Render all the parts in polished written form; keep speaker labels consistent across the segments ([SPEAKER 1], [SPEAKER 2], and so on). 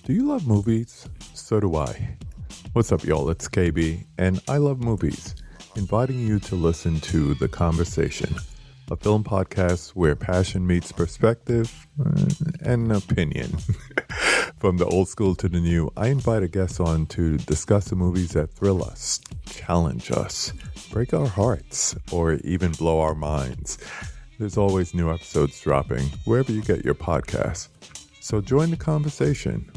[SPEAKER 1] Do you love movies? So do I. What's up, y'all? It's KB, and I love movies, inviting you to listen to The Conversation, a film podcast where passion meets perspective and opinion. From the old school to the new, I invite a guest on to discuss the movies that thrill us, challenge us, break our hearts, or even blow our minds. There's always new episodes dropping wherever you get your podcasts. So join the conversation.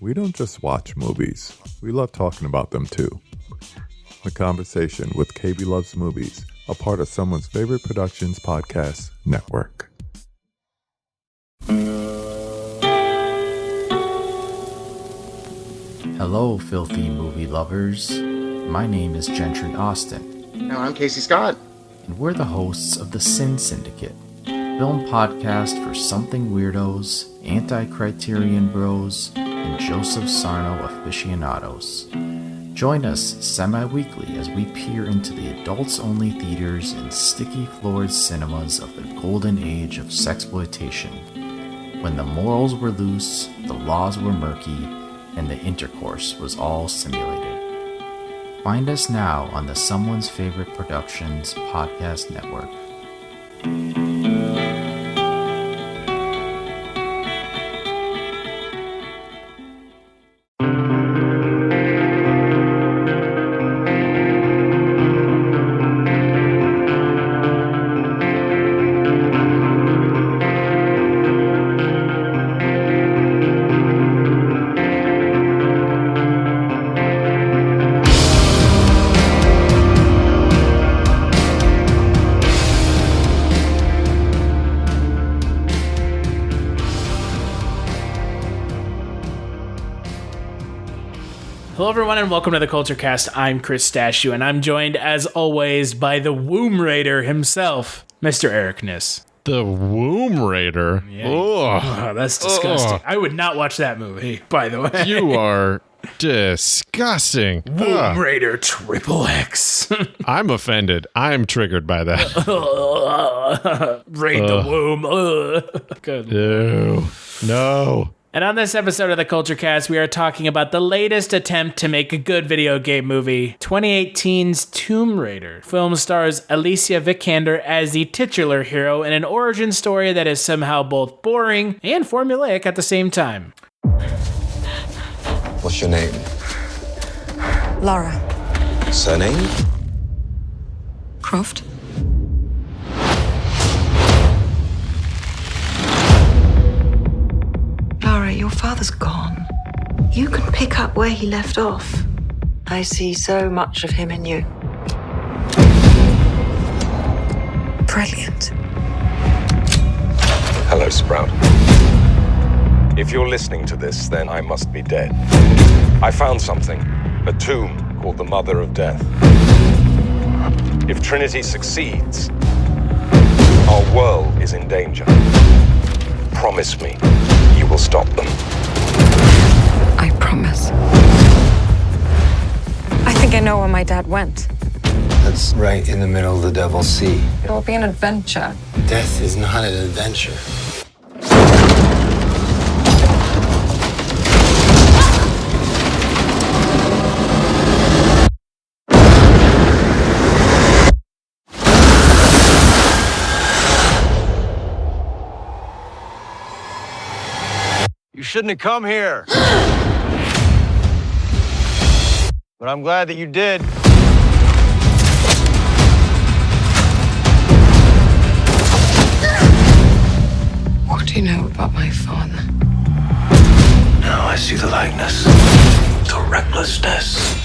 [SPEAKER 1] We don't just watch movies. We love talking about them too. The Conversation with KB Loves Movies, a part of Someone's Favorite Productions podcast network.
[SPEAKER 2] Hello, filthy movie lovers. My name is Gentry Austin.
[SPEAKER 3] And I'm Casey Scott.
[SPEAKER 2] And we're the hosts of the Sin Syndicate, film podcast for something weirdos, anti-criterion bros, and Joseph Sarno aficionados. Join us semi-weekly as we peer into the adults-only theaters and sticky-floored cinemas of the golden age of sexploitation, when the morals were loose, the laws were murky, and the intercourse was all simulated. Find us now on the Someone's Favorite Productions podcast network.
[SPEAKER 4] Hello, everyone, and welcome to the Kulturecast. I'm Chris Stachiw, and I'm joined, as always, by the Womb Raider himself, Mr. Eric Kniss.
[SPEAKER 5] The Womb Raider?
[SPEAKER 4] Yeah. Oh, that's disgusting. I would not watch that movie, by the way.
[SPEAKER 5] You are disgusting.
[SPEAKER 4] Womb Raider Triple X.
[SPEAKER 5] I'm offended. I'm triggered by that.
[SPEAKER 4] Raid the womb. Good.
[SPEAKER 5] Ew. No.
[SPEAKER 4] And on this episode of the Kulturecast, we are talking about the latest attempt to make a good video game movie, 2018's Tomb Raider. Film stars Alicia Vikander as the titular hero in an origin story that is somehow both boring and formulaic at the same time.
[SPEAKER 6] What's your name?
[SPEAKER 7] Lara
[SPEAKER 6] Surname?
[SPEAKER 7] Croft. Lara, your father's gone. You can pick up where he left off. I see so much of him in you. Brilliant.
[SPEAKER 6] Hello, Sprout. If you're listening to this, then I must be dead. I found something. A tomb called the Mother of Death. If Trinity succeeds, our world is in danger. Promise me you will stop them.
[SPEAKER 7] I promise. I think I know where my dad went.
[SPEAKER 8] That's right in the middle of the Devil's Sea.
[SPEAKER 7] It will be an adventure.
[SPEAKER 8] Death is not an adventure.
[SPEAKER 9] You shouldn't have come here. But I'm glad that you did.
[SPEAKER 7] What do you know about my father?
[SPEAKER 8] Now I see the likeness. The recklessness.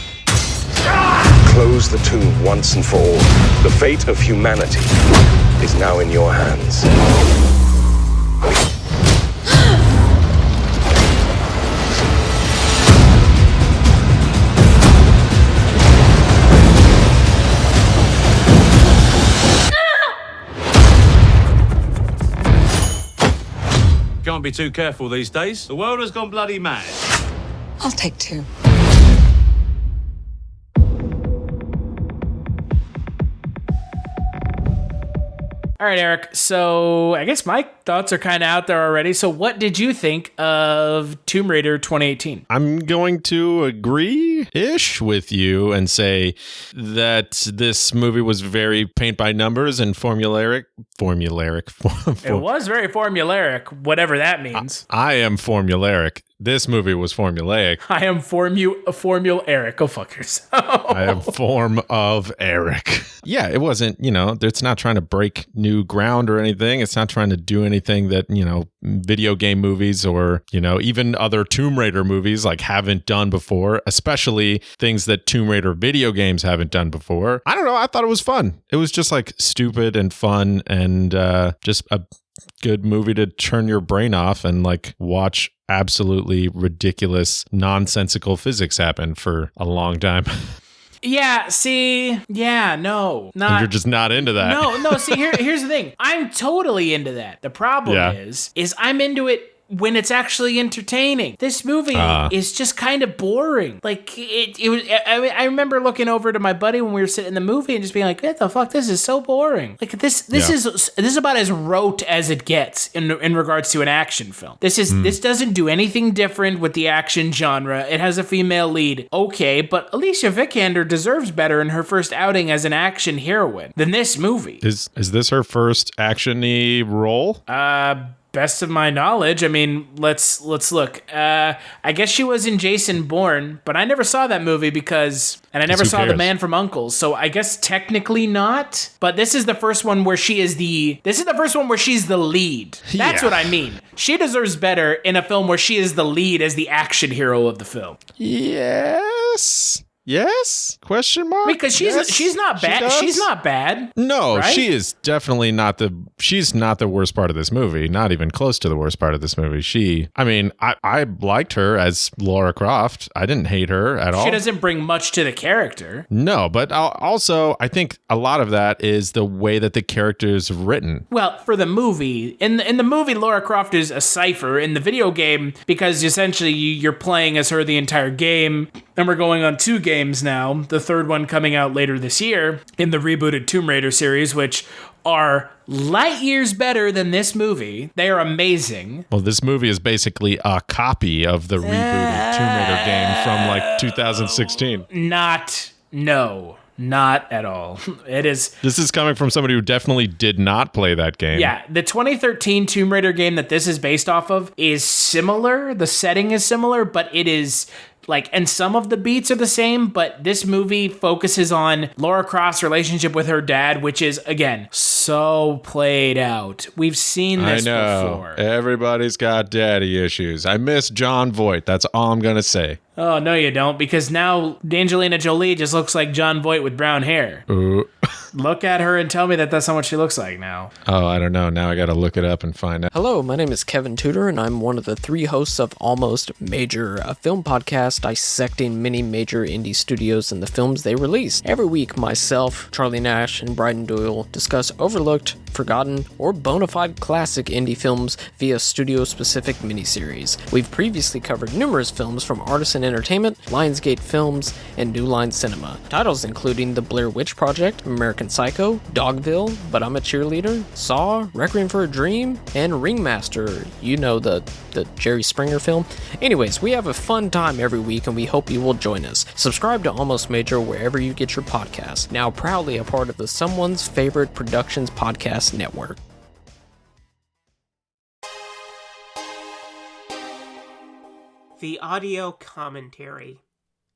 [SPEAKER 6] Close the tomb once and for all. The fate of humanity is now in your hands.
[SPEAKER 9] Can't be too careful these days. The world has gone bloody mad.
[SPEAKER 7] I'll take two.
[SPEAKER 4] All right, Eric. So I guess my thoughts are kind of out there already. So what did you think of Tomb Raider 2018?
[SPEAKER 5] I'm going to agree-ish with you and say that this movie was very paint by numbers and formulaic.
[SPEAKER 4] It was very formulaic, whatever that means.
[SPEAKER 5] I am formulaic. This movie was formulaic.
[SPEAKER 4] I am Formula Eric. Go fuck yourself.
[SPEAKER 5] I am form of Eric. Yeah, it wasn't, it's not trying to break new ground or anything. It's not trying to do anything that, video game movies or, even other Tomb Raider movies like haven't done before, especially things that Tomb Raider video games haven't done before. I don't know. I thought it was fun. It was just like stupid and fun and just a good movie to turn your brain off and like watch absolutely ridiculous, nonsensical physics happen for a long time.
[SPEAKER 4] Yeah, see, no.
[SPEAKER 5] And you're just not into that.
[SPEAKER 4] No, see, here's the thing. I'm totally into that. The problem is I'm into it when it's actually entertaining. This movie is just kind of boring. Like, it was. I remember looking over to my buddy when we were sitting in the movie and just being like, what the fuck, this is so boring. Like, this is about as rote as it gets in regards to an action film. This doesn't do anything different with the action genre. It has a female lead. Okay, but Alicia Vikander deserves better in her first outing as an action heroine than this movie.
[SPEAKER 5] Is this her first action-y role?
[SPEAKER 4] Best of my knowledge. I mean, let's look. I guess she was in Jason Bourne, but I never saw that movie and I never saw The Man from U.N.C.L.E. So I guess technically not. But this is the first one where she's the lead. That's what I mean. She deserves better in a film where she is the lead as the action hero of the film.
[SPEAKER 5] Yes? Question mark?
[SPEAKER 4] Because she's not bad. She's not bad.
[SPEAKER 5] No,
[SPEAKER 4] right?
[SPEAKER 5] She is definitely she's not the worst part of this movie. Not even close to the worst part of this movie. I liked her as Lara Croft. I didn't hate her at all.
[SPEAKER 4] She doesn't bring much to the character.
[SPEAKER 5] No, but also I think a lot of that is the way that the character is written.
[SPEAKER 4] Well, for the movie, in the movie, Lara Croft is a cipher. In the video game, because essentially you're playing as her the entire game, and we're going on 2 games now, the third one coming out later this year in the rebooted Tomb Raider series, which are light years better than this movie. They are amazing.
[SPEAKER 5] Well, this movie is basically a copy of the rebooted Tomb Raider game from like 2016.
[SPEAKER 4] Not at all. It is.
[SPEAKER 5] This is coming from somebody who definitely did not play that game.
[SPEAKER 4] Yeah, the 2013 Tomb Raider game that this is based off of is similar. The setting is similar, but it is and some of the beats are the same, but this movie focuses on Lara Croft's relationship with her dad, which is, again, so played out. We've seen this before.
[SPEAKER 5] Everybody's got daddy issues. I miss John Voight. That's all I'm going to say.
[SPEAKER 4] Oh, no, you don't, because now Angelina Jolie just looks like John Voight with brown hair. Look at her and tell me that that's not what she looks like now.
[SPEAKER 5] Oh, I don't know. Now I got to look it up and find out.
[SPEAKER 3] Hello, my name is Kevin Tudor, and I'm one of the 3 hosts of Almost Major, a film podcast dissecting many major indie studios and the films they release. Every week, myself, Charlie Nash, and Bryden Doyle discuss overlooked, forgotten, or bona fide classic indie films via studio-specific miniseries. We've previously covered numerous films from Artisan Entertainment, Lionsgate Films, and New Line Cinema. Titles including The Blair Witch Project, American Psycho, Dogville, But I'm a Cheerleader, Saw, Requiem for a Dream, and Ringmaster. You know, the Jerry Springer film. Anyways, we have a fun time every week, and we hope you will join us. Subscribe to Almost Major wherever you get your podcasts. Now proudly a part of the Someone's Favorite Productions podcast network.
[SPEAKER 10] The audio commentary.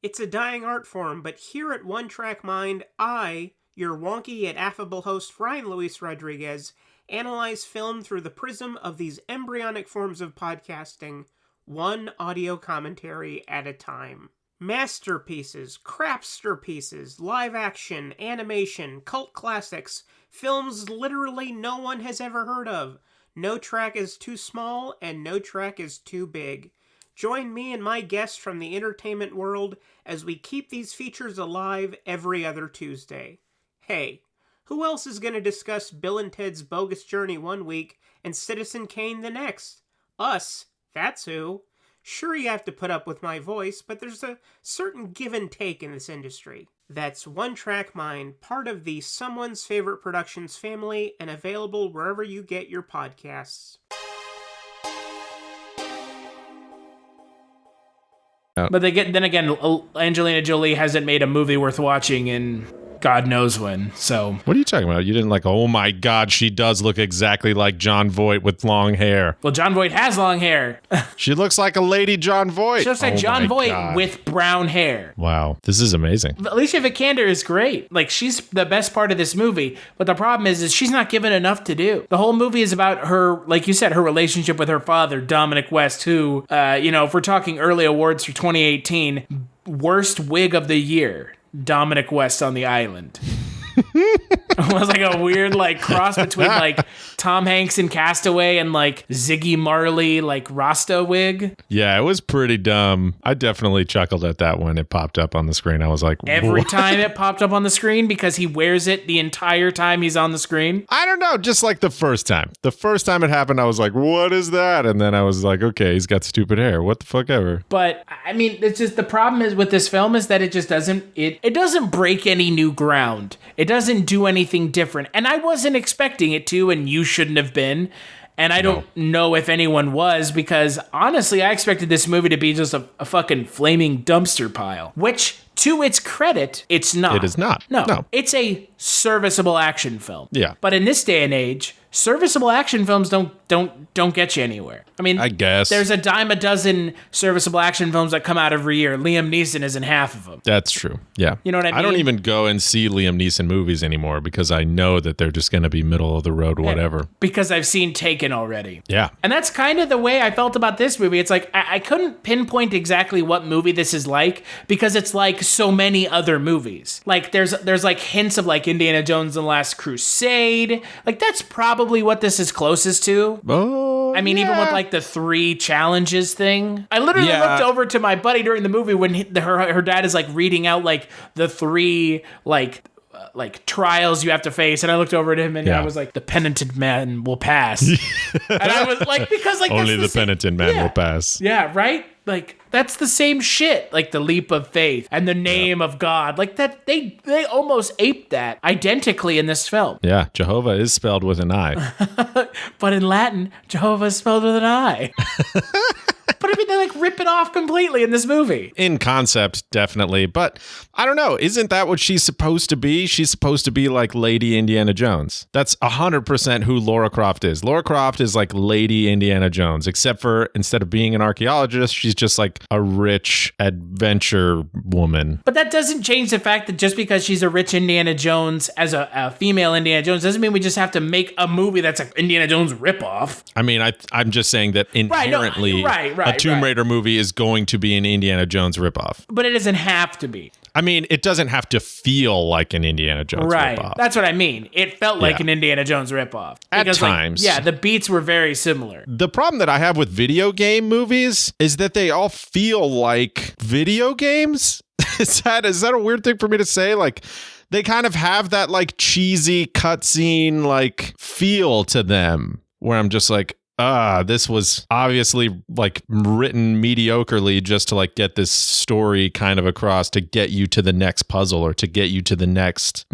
[SPEAKER 10] It's a dying art form, but here at One Track Mind, I, your wonky yet affable host Ryan Luis Rodriguez, analyze film through the prism of these embryonic forms of podcasting, one audio commentary at a time. Masterpieces, crapster pieces, live action, animation, cult classics, films literally no one has ever heard of. No track is too small, and no track is too big. Join me and my guests from the entertainment world as we keep these features alive every other Tuesday. Hey, who else is going to discuss Bill and Ted's Bogus Journey one week and Citizen Kane the next? Us, that's who. Sure, you have to put up with my voice, but there's a certain give and take in this industry. That's One Track Mind, part of the Someone's Favorite Productions family and available wherever you get your podcasts.
[SPEAKER 4] But then again, Angelina Jolie hasn't made a movie worth watching in God knows when. So
[SPEAKER 5] what are you talking about? You didn't like, oh my God, she does look exactly like Jon Voight with long hair.
[SPEAKER 4] Well, Jon Voight has long hair.
[SPEAKER 5] She looks like a lady Jon Voight.
[SPEAKER 4] She looks like Jon Voight with brown hair.
[SPEAKER 5] Wow, this is amazing.
[SPEAKER 4] Alicia Vikander is great. Like, she's the best part of this movie. But the problem is she's not given enough to do. The whole movie is about her, like you said, her relationship with her father, Dominic West, who, if we're talking early awards for 2018, worst wig of the year. Dominic West on the Island. It was like a weird like cross between like Tom Hanks in Castaway and like Ziggy Marley like Rasta wig.
[SPEAKER 5] Yeah, it was pretty dumb. I definitely chuckled at that when it popped up on the screen. I was like,
[SPEAKER 4] every time it popped up on the screen because he wears it the entire time he's on the screen.
[SPEAKER 5] I don't know, just like the first time. The first time it happened, I was like, what is that? And then I was like, okay, he's got stupid hair. What the fuck ever.
[SPEAKER 4] But I mean, it's just the problem is with this film is that it just doesn't it doesn't break any new ground. It doesn't do anything different. And I wasn't expecting it to, and you shouldn't have been. And I don't know if anyone was, because honestly, I expected this movie to be just a fucking flaming dumpster pile. Which, to its credit, it's not.
[SPEAKER 5] It is not.
[SPEAKER 4] No. It's a serviceable action film.
[SPEAKER 5] Yeah.
[SPEAKER 4] But in this day and age, serviceable action films don't get you anywhere. I mean,
[SPEAKER 5] I guess
[SPEAKER 4] there's a dime a dozen serviceable action films that come out every year. Liam Neeson is in half of them.
[SPEAKER 5] That's true. Yeah.
[SPEAKER 4] You know what I mean?
[SPEAKER 5] I don't even go and see Liam Neeson movies anymore because I know that they're just going to be middle of the road, whatever.
[SPEAKER 4] Because I've seen Taken already.
[SPEAKER 5] Yeah.
[SPEAKER 4] And that's kind of the way I felt about this movie. It's like, I couldn't pinpoint exactly what movie this is like because it's like so many other movies. Like there's like hints of like Indiana Jones and the Last Crusade. Like that's probably what this is closest to.
[SPEAKER 5] Oh,
[SPEAKER 4] I mean, even with like the 3 challenges thing. I literally looked over to my buddy during the movie when her dad is like reading out like the 3 like trials you have to face, and I looked over at him and I was like, the penitent man will pass. And I was like, because like
[SPEAKER 5] only the penitent man will pass.
[SPEAKER 4] Yeah, right? Like that's the same shit. Like the leap of faith and the name of God. Like that they almost aped that identically in this film.
[SPEAKER 5] Yeah, Jehovah is spelled with an I.
[SPEAKER 4] But in Latin, Jehovah is spelled with an I. But I mean, they like rip it off completely in this movie.
[SPEAKER 5] In concept, definitely. But I don't know. Isn't that what she's supposed to be? She's supposed to be like Lady Indiana Jones. That's 100% who Lara Croft is. Lara Croft is like Lady Indiana Jones, except for instead of being an archaeologist, she's just like a rich adventure woman.
[SPEAKER 4] But that doesn't change the fact that just because she's a rich Indiana Jones as a female Indiana Jones doesn't mean we just have to make a movie that's an Indiana Jones ripoff.
[SPEAKER 5] I mean, I'm just saying that inherently a Tomb Raider movie is going to be an Indiana Jones ripoff.
[SPEAKER 4] But it doesn't have to be.
[SPEAKER 5] I mean, it doesn't have to feel like an Indiana Jones ripoff.
[SPEAKER 4] That's what I mean. It felt like an Indiana Jones ripoff.
[SPEAKER 5] At times.
[SPEAKER 4] Like, the beats were very similar.
[SPEAKER 5] The problem that I have with video game movies is that they all feel like video games. Is that a weird thing for me to say? Like, they kind of have that like cheesy cutscene like feel to them where I'm just like, this was obviously like written mediocrely just to like get this story kind of across to get you to the next puzzle or to get you to the next,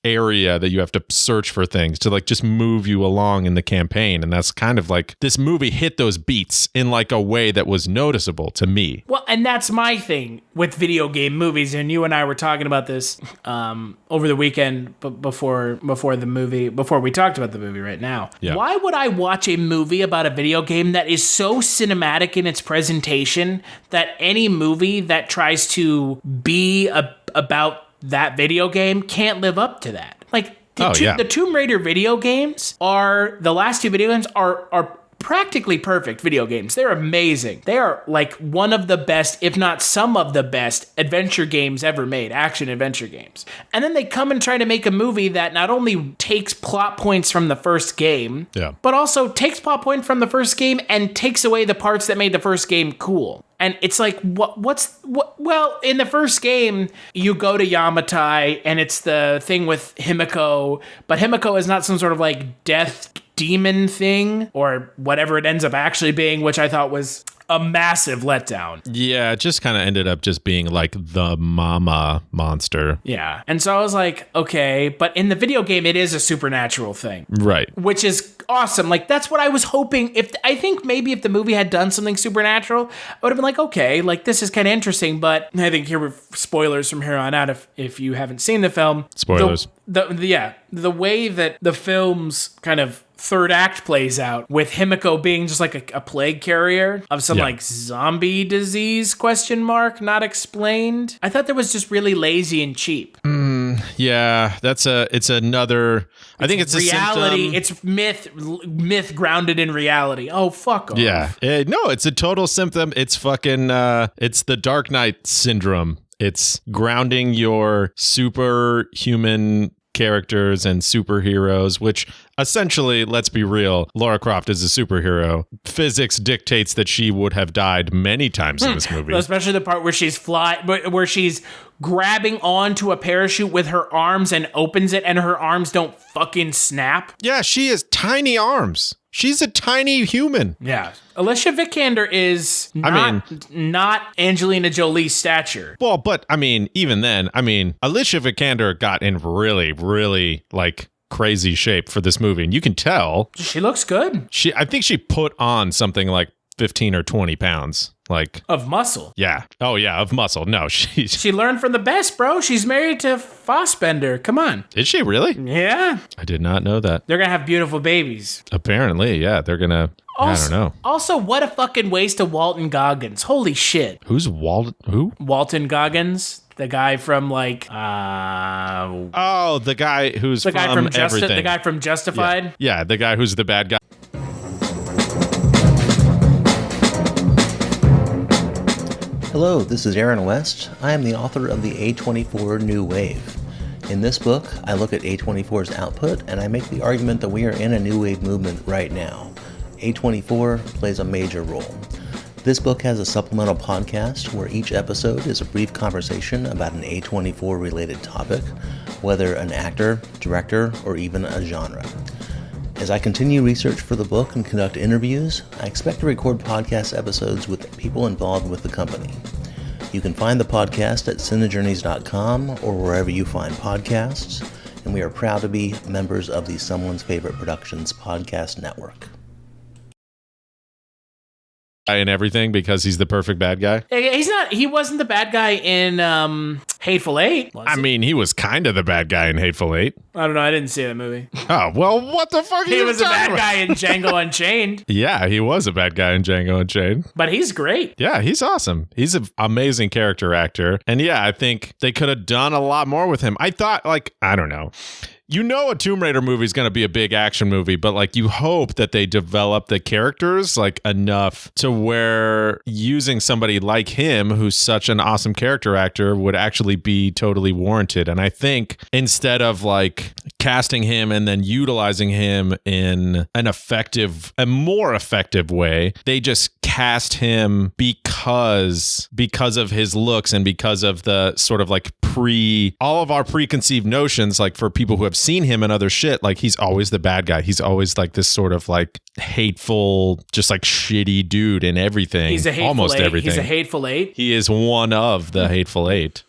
[SPEAKER 5] area that you have to search for things to like just move you along in the campaign. And that's kind of like this movie hit those beats in like a way that was noticeable to me.
[SPEAKER 4] Well, and that's my thing with video game movies. And you and I were talking about this over the weekend before we talked about the movie right now.
[SPEAKER 5] Yeah.
[SPEAKER 4] Why would I watch a movie about a video game that is so cinematic in its presentation that any movie that tries to be about that video game can't live up to that? Like the Tomb Raider video games the last 2 video games are practically perfect video games. They're amazing. They are like one of the best, if not some of the best adventure games ever made, action adventure games. And then they come and try to make a movie that not only takes plot points from the first game, but also takes plot points from the first game and takes away the parts that made the first game cool. And it's like, well, in the first game, you go to Yamatai, and it's the thing with Himiko, but Himiko is not some sort of like death demon thing, or whatever it ends up actually being, which I thought was a massive letdown.
[SPEAKER 5] Yeah, it just kind of ended up just being like the mama monster.
[SPEAKER 4] Yeah. And so I was like, okay, but in the video game, it is a supernatural thing.
[SPEAKER 5] Right.
[SPEAKER 4] Which is awesome. Like, that's what I was hoping. I think maybe if the movie had done something supernatural, I would have been like, okay, like, this is kind of interesting. But I think here were spoilers from here on out if you haven't seen the film.
[SPEAKER 5] Spoilers.
[SPEAKER 4] The way that the film's kind of third act plays out with Himiko being just like a plague carrier of some like zombie disease ? Not explained. I thought that was just really lazy and cheap.
[SPEAKER 5] Yeah, it's another. I think it's
[SPEAKER 4] reality.
[SPEAKER 5] A symptom.
[SPEAKER 4] It's myth grounded in reality. Oh, fuck off.
[SPEAKER 5] Yeah, no, it's a total symptom. It's fucking. It's the Dark Knight syndrome. It's grounding your superhuman characters and superheroes, which essentially, let's be real, Lara Croft is a superhero. Physics dictates that she would have died many times in this movie.
[SPEAKER 4] Especially the part where where she's grabbing onto a parachute with her arms and opens it and her arms don't fucking snap.
[SPEAKER 5] Yeah, she has tiny arms. She's a tiny human.
[SPEAKER 4] Yeah. Alicia Vikander is not Angelina Jolie's stature.
[SPEAKER 5] Well, but I mean, even then, Alicia Vikander got in really, really like crazy shape for this movie. And you can tell.
[SPEAKER 4] She looks good.
[SPEAKER 5] I think she put on something like 15 or 20 pounds. Like
[SPEAKER 4] of muscle.
[SPEAKER 5] Yeah. Oh yeah, of muscle. No,
[SPEAKER 4] she learned from the best, bro. She's married to Fassbender. Come on.
[SPEAKER 5] Is she really?
[SPEAKER 4] Yeah.
[SPEAKER 5] I did not know that.
[SPEAKER 4] They're gonna have beautiful babies.
[SPEAKER 5] Apparently, yeah. They're gonna. I don't know.
[SPEAKER 4] Also, what a fucking waste of Walton Goggins. Holy shit.
[SPEAKER 5] Who's Walton? Who?
[SPEAKER 4] Walton Goggins. The guy from like
[SPEAKER 5] the guy who's
[SPEAKER 4] the guy from
[SPEAKER 5] everything.
[SPEAKER 4] The guy from Justified.
[SPEAKER 5] Yeah, the guy who's the bad guy.
[SPEAKER 11] Hello, this is Aaron West. I am the author of the A24 New Wave. In this book, I look at A24's output and I make the argument that we are in a new wave movement right now. A24 plays a major role. This book has a supplemental podcast where each episode is a brief conversation about an A24 related topic, whether an actor, director, or even a genre. As I continue research for the book and conduct interviews, I expect to record podcast episodes with people involved with the company. You can find the podcast at cinejourneys.com or wherever you find podcasts, and we are proud to be members of the Someone's Favorite Productions podcast network.
[SPEAKER 5] And everything because he's the perfect bad guy.
[SPEAKER 4] He wasn't the bad guy in Hateful Eight.
[SPEAKER 5] He was kind of the bad guy in Hateful Eight.
[SPEAKER 4] I don't know. I didn't see that movie.
[SPEAKER 5] Oh, well, what the fuck?
[SPEAKER 4] He was a bad guy in Django Unchained.
[SPEAKER 5] Yeah, he was a bad guy in Django Unchained.
[SPEAKER 4] But he's great.
[SPEAKER 5] Yeah, he's awesome. He's an amazing character actor. And yeah, I think they could have done a lot more with him. I thought, I don't know. You know a Tomb Raider movie is going to be a big action movie, but you hope that they develop the characters enough to where using somebody like him, who's such an awesome character actor, would actually be totally warranted. And I think instead of casting him and then utilizing him in a more effective way, they just cast him because of his looks and because of the sort of all of our preconceived notions, for people who have seen him and other shit, he's always the bad guy. He's always this sort of hateful, just shitty dude in everything.
[SPEAKER 4] He's a hateful
[SPEAKER 5] almost
[SPEAKER 4] eight.
[SPEAKER 5] Everything.
[SPEAKER 4] He's a hateful eight.
[SPEAKER 5] He is one of the hateful eight.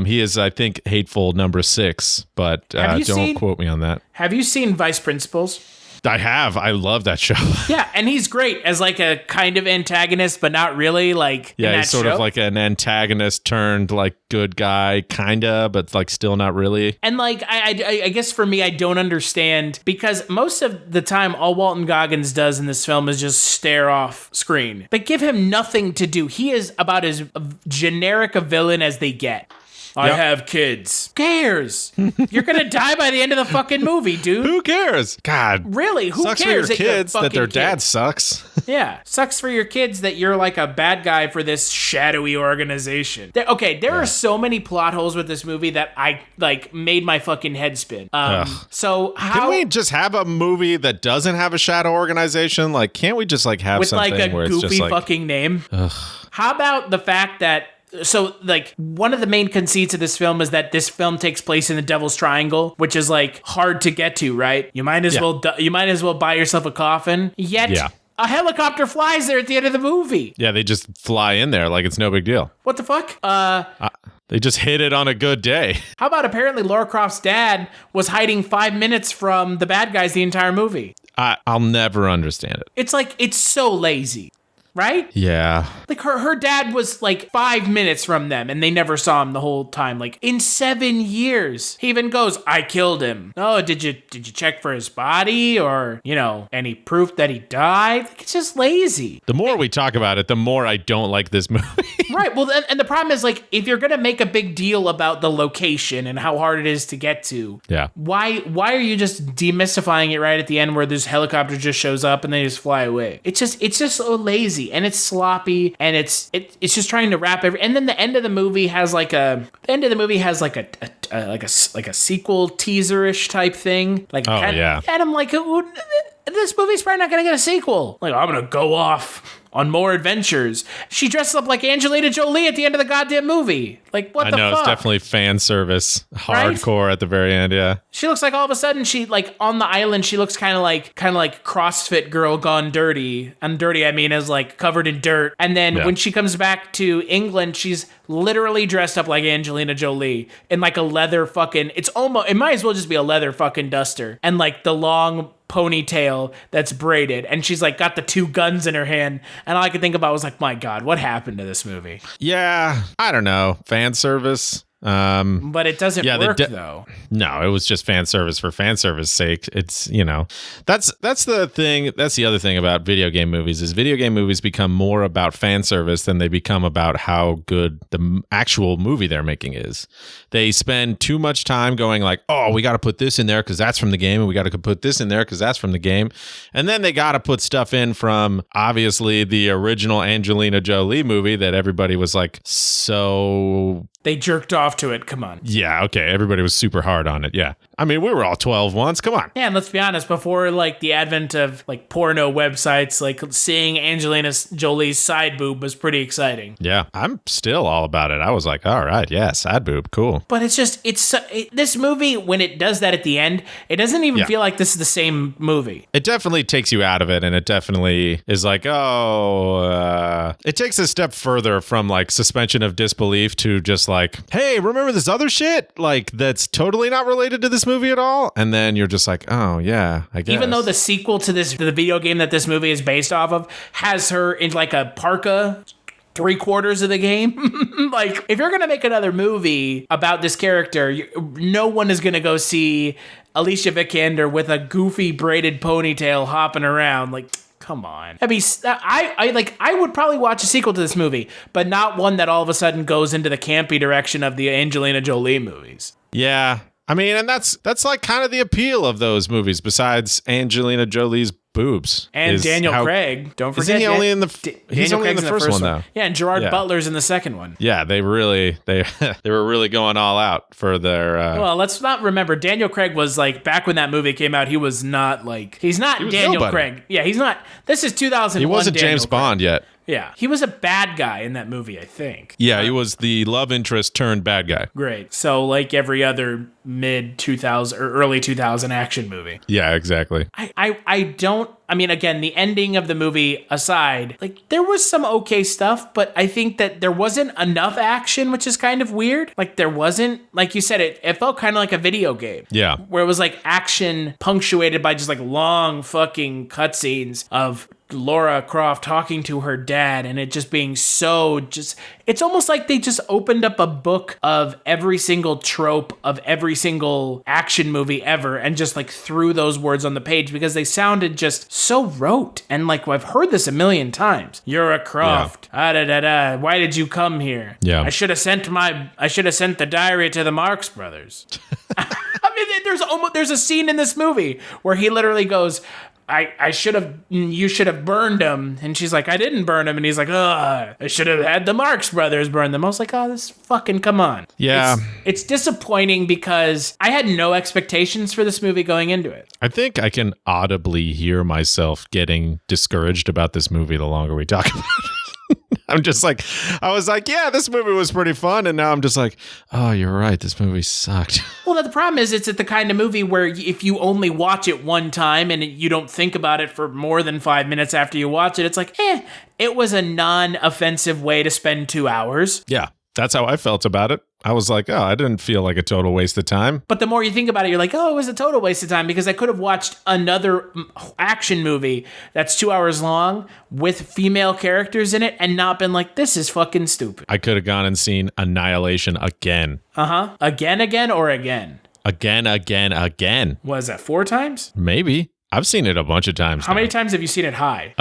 [SPEAKER 5] He is, I think, hateful number 6, but don't quote me on that.
[SPEAKER 4] Have you seen Vice Principals?
[SPEAKER 5] I have. I love that show.
[SPEAKER 4] Yeah, and he's great as a kind of antagonist, but not really.
[SPEAKER 5] Yeah, he's sort of an antagonist turned good guy, kinda, but still not really.
[SPEAKER 4] And I guess for me, I don't understand because most of the time, all Walton Goggins does in this film is just stare off screen. They give him nothing to do. He is about as generic a villain as they get. I have kids. Who cares? You're going to die by the end of the fucking movie, dude.
[SPEAKER 5] Who cares? God.
[SPEAKER 4] Really? Who
[SPEAKER 5] sucks
[SPEAKER 4] cares
[SPEAKER 5] for your kids that their dad
[SPEAKER 4] kid?
[SPEAKER 5] sucks.
[SPEAKER 4] Yeah. Sucks for your kids that you're a bad guy for this shadowy organization. There are so many plot holes with this movie that I made my fucking head spin. So how...
[SPEAKER 5] Can we just have a movie that doesn't have a shadow organization? Can't we just have
[SPEAKER 4] with
[SPEAKER 5] something where it's just
[SPEAKER 4] goofy fucking name?
[SPEAKER 5] Ugh.
[SPEAKER 4] How about the fact that one of the main conceits of this film is that this film takes place in the Devil's Triangle, which is hard to get to, right? You might as well buy yourself a coffin. Yet A helicopter flies there at the end of the movie.
[SPEAKER 5] Yeah, they just fly in there like it's no big deal.
[SPEAKER 4] What the fuck?
[SPEAKER 5] They just hit it on a good day.
[SPEAKER 4] How about apparently Lara Croft's dad was hiding 5 minutes from the bad guys the entire movie?
[SPEAKER 5] I'll never understand it.
[SPEAKER 4] It's like, it's so lazy. Right?
[SPEAKER 5] Yeah.
[SPEAKER 4] Like her dad was like 5 minutes from them and they never saw him the whole time. Like in 7 years. He even goes, I killed him. Oh, did you check for his body or, any proof that he died? Like, it's just lazy.
[SPEAKER 5] The more we talk about it, the more I don't like this movie.
[SPEAKER 4] Right. Well, and the problem is like, if you're going to make a big deal about the location and how hard it is to get to,
[SPEAKER 5] yeah.
[SPEAKER 4] Why are you just demystifying it right at the end where this helicopter just shows up and they just fly away? It's just so lazy. And it's sloppy, and it's just trying to wrap and then the end of the movie has like a sequel teaser-ish type thing. Like,
[SPEAKER 5] yeah.
[SPEAKER 4] And I'm like, this movie's probably not gonna get a sequel. Like, I'm gonna go off on more adventures. She dresses up like Angelina Jolie at the end of the goddamn movie. Like, what the fuck? I know,
[SPEAKER 5] it's definitely fan service. Hardcore right? At the very end, yeah.
[SPEAKER 4] She looks like all of a sudden she, like, on the island, she looks kind of like CrossFit girl gone dirty. And dirty, I mean, is like covered in dirt. And then when she comes back to England, she's literally dressed up like Angelina Jolie in like a leather fucking, it might as well just be a leather fucking duster. And like the long ponytail that's braided, and she's like got the 2 guns in her hand, and all I could think about was like, my God, what happened to this movie?
[SPEAKER 5] Yeah, I don't know, fan service.
[SPEAKER 4] But it doesn't work though.
[SPEAKER 5] No, it was just fan service for fan service sake. It's, that's the thing. That's the other thing about video game movies is video game movies become more about fan service than they become about how good the actual movie they're making is. They spend too much time going like, oh, we got to put this in there because that's from the game, and we got to put this in there because that's from the game. And then they got to put stuff in from obviously the original Angelina Jolie movie that everybody was like, so...
[SPEAKER 4] They jerked off to it. Come on.
[SPEAKER 5] Yeah, okay. Everybody was super hard on it. Yeah. I mean, we were all 12 once. Come on.
[SPEAKER 4] Yeah, and let's be honest, before like the advent of like porno websites, like seeing Angelina Jolie's side boob was pretty exciting.
[SPEAKER 5] Yeah, I'm still all about it. I was like, all right, yeah, side boob, cool.
[SPEAKER 4] But it's just, this movie, when it does that at the end, it doesn't even feel like this is the same movie.
[SPEAKER 5] It definitely takes you out of it, and it definitely is like, it takes a step further from like suspension of disbelief to just like, hey, remember this other shit? Like, that's totally not related to this movie at all? And then you're just like, oh, yeah, I guess.
[SPEAKER 4] Even though the sequel to the video game that this movie is based off of has her in like a parka 3/4 of the game. Like, if you're going to make another movie about this character, no one is going to go see Alicia Vikander with a goofy braided ponytail hopping around. Like, come on. I mean, I would probably watch a sequel to this movie, but not one that all of a sudden goes into the campy direction of the Angelina Jolie movies.
[SPEAKER 5] Yeah. I mean, and that's like kind of the appeal of those movies, besides Angelina Jolie's boobs.
[SPEAKER 4] And Daniel Craig. Don't forget.
[SPEAKER 5] Isn't he only in the he's only in the first one, though.
[SPEAKER 4] Yeah, and Gerard Butler's in the second one.
[SPEAKER 5] Yeah, they were really going all out for their
[SPEAKER 4] well, let's not remember, Daniel Craig was like, back when that movie came out, he was not like, he's not Daniel Craig. Yeah, he's not. This is 2001.
[SPEAKER 5] He wasn't
[SPEAKER 4] Daniel
[SPEAKER 5] James
[SPEAKER 4] Craig.
[SPEAKER 5] Bond yet.
[SPEAKER 4] Yeah, he was a bad guy in that movie, I think.
[SPEAKER 5] Yeah, he was the love interest turned bad guy.
[SPEAKER 4] Great. So like every other mid 2000 or early 2000 action movie.
[SPEAKER 5] Yeah, exactly.
[SPEAKER 4] I mean, again, the ending of the movie aside, like there was some okay stuff, but I think that there wasn't enough action, which is kind of weird. Like there wasn't, like you said, it felt kind of like a video game.
[SPEAKER 5] Yeah.
[SPEAKER 4] Where it was like action punctuated by just like long fucking cutscenes of Lara Croft talking to her dad, and it just being so it's almost like they just opened up a book of every single trope of every single action movie ever and just like threw those words on the page because they sounded just so rote. And like, I've heard this a million times. You're a Croft. Yeah. Why did you come here?
[SPEAKER 5] Yeah.
[SPEAKER 4] I should have sent the diary to the Marx Brothers. I mean, there's a scene in this movie where he literally goes, you should have burned them. And she's like, I didn't burn them. And he's like, I should have had the Marx Brothers burn them. I was like, oh, this fucking, come on.
[SPEAKER 5] Yeah.
[SPEAKER 4] It's disappointing because I had no expectations for this movie going into it.
[SPEAKER 5] I think I can audibly hear myself getting discouraged about this movie the longer we talk about it. I'm just like, I was like, yeah, this movie was pretty fun. And now I'm just like, oh, you're right. This movie sucked.
[SPEAKER 4] Well, the problem is it's the kind of movie where if you only watch it one time and you don't think about it for more than 5 minutes after you watch it, it's like, it was a non-offensive way to spend 2 hours.
[SPEAKER 5] Yeah, that's how I felt about it. I was like, oh, I didn't feel like a total waste of time.
[SPEAKER 4] But the more you think about it, you're like, oh, it was a total waste of time because I could have watched another action movie that's 2 hours long with female characters in it and not been like, this is fucking stupid.
[SPEAKER 5] I could have gone and seen Annihilation again.
[SPEAKER 4] Uh-huh. Again, or again?
[SPEAKER 5] Again.
[SPEAKER 4] Was that 4 times?
[SPEAKER 5] Maybe. I've seen it a bunch of times.
[SPEAKER 4] How many times have you seen it high?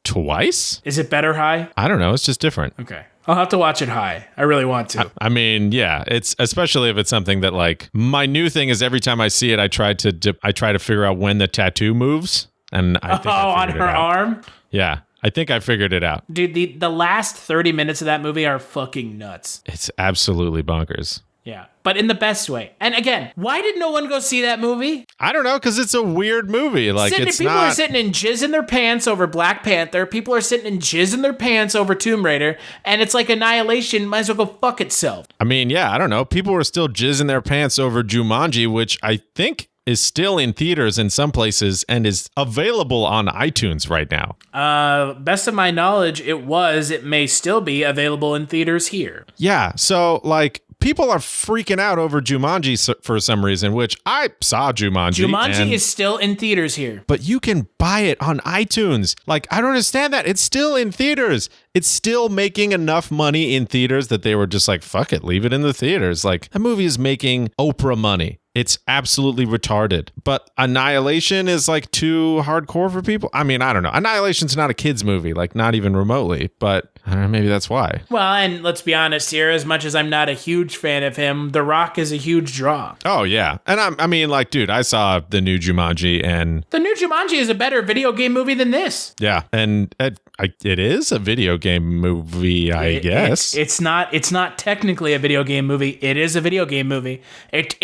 [SPEAKER 5] Twice?
[SPEAKER 4] Is it better high?
[SPEAKER 5] I don't know. It's just different.
[SPEAKER 4] Okay. I'll have to watch it high. I really want to.
[SPEAKER 5] I mean, yeah, it's especially if it's something that like my new thing is every time I see it, I try to figure out when the tattoo moves, and I think
[SPEAKER 4] on her arm.
[SPEAKER 5] Yeah, I think I figured it out.
[SPEAKER 4] Dude, the last 30 minutes of that movie are fucking nuts.
[SPEAKER 5] It's absolutely bonkers.
[SPEAKER 4] Yeah, but in the best way. And again, why did no one go see that movie?
[SPEAKER 5] I don't know, because it's a weird movie. Like,
[SPEAKER 4] people are sitting in jizz in their pants over Black Panther. People are sitting in jizz in their pants over Tomb Raider. And it's like Annihilation might as well go fuck itself.
[SPEAKER 5] I mean, yeah, I don't know. People were still jizzing their pants over Jumanji, which I think is still in theaters in some places and is available on iTunes right now.
[SPEAKER 4] Best of my knowledge, it may still be available in theaters here.
[SPEAKER 5] Yeah, so like people are freaking out over Jumanji for some reason, which I saw Jumanji.
[SPEAKER 4] Jumanji is still in theaters here.
[SPEAKER 5] But you can buy it on iTunes. Like, I don't understand that. It's still in theaters. It's still making enough money in theaters that they were just like, fuck it, leave it in the theaters. Like, that movie is making Oprah money. It's absolutely retarded. But Annihilation is like too hardcore for people. I mean, I don't know. Annihilation's not a kid's movie, like not even remotely, but I don't know, maybe that's why.
[SPEAKER 4] Well, and let's be honest here, as much as I'm not a huge fan of him, The Rock is a huge draw.
[SPEAKER 5] Oh, yeah. And I mean, like, dude, I saw the new Jumanji and...
[SPEAKER 4] The new Jumanji is a better video game movie than this.
[SPEAKER 5] Yeah, and it is a video game movie, I guess.
[SPEAKER 4] It's not technically a video game movie. It is a video game movie. It's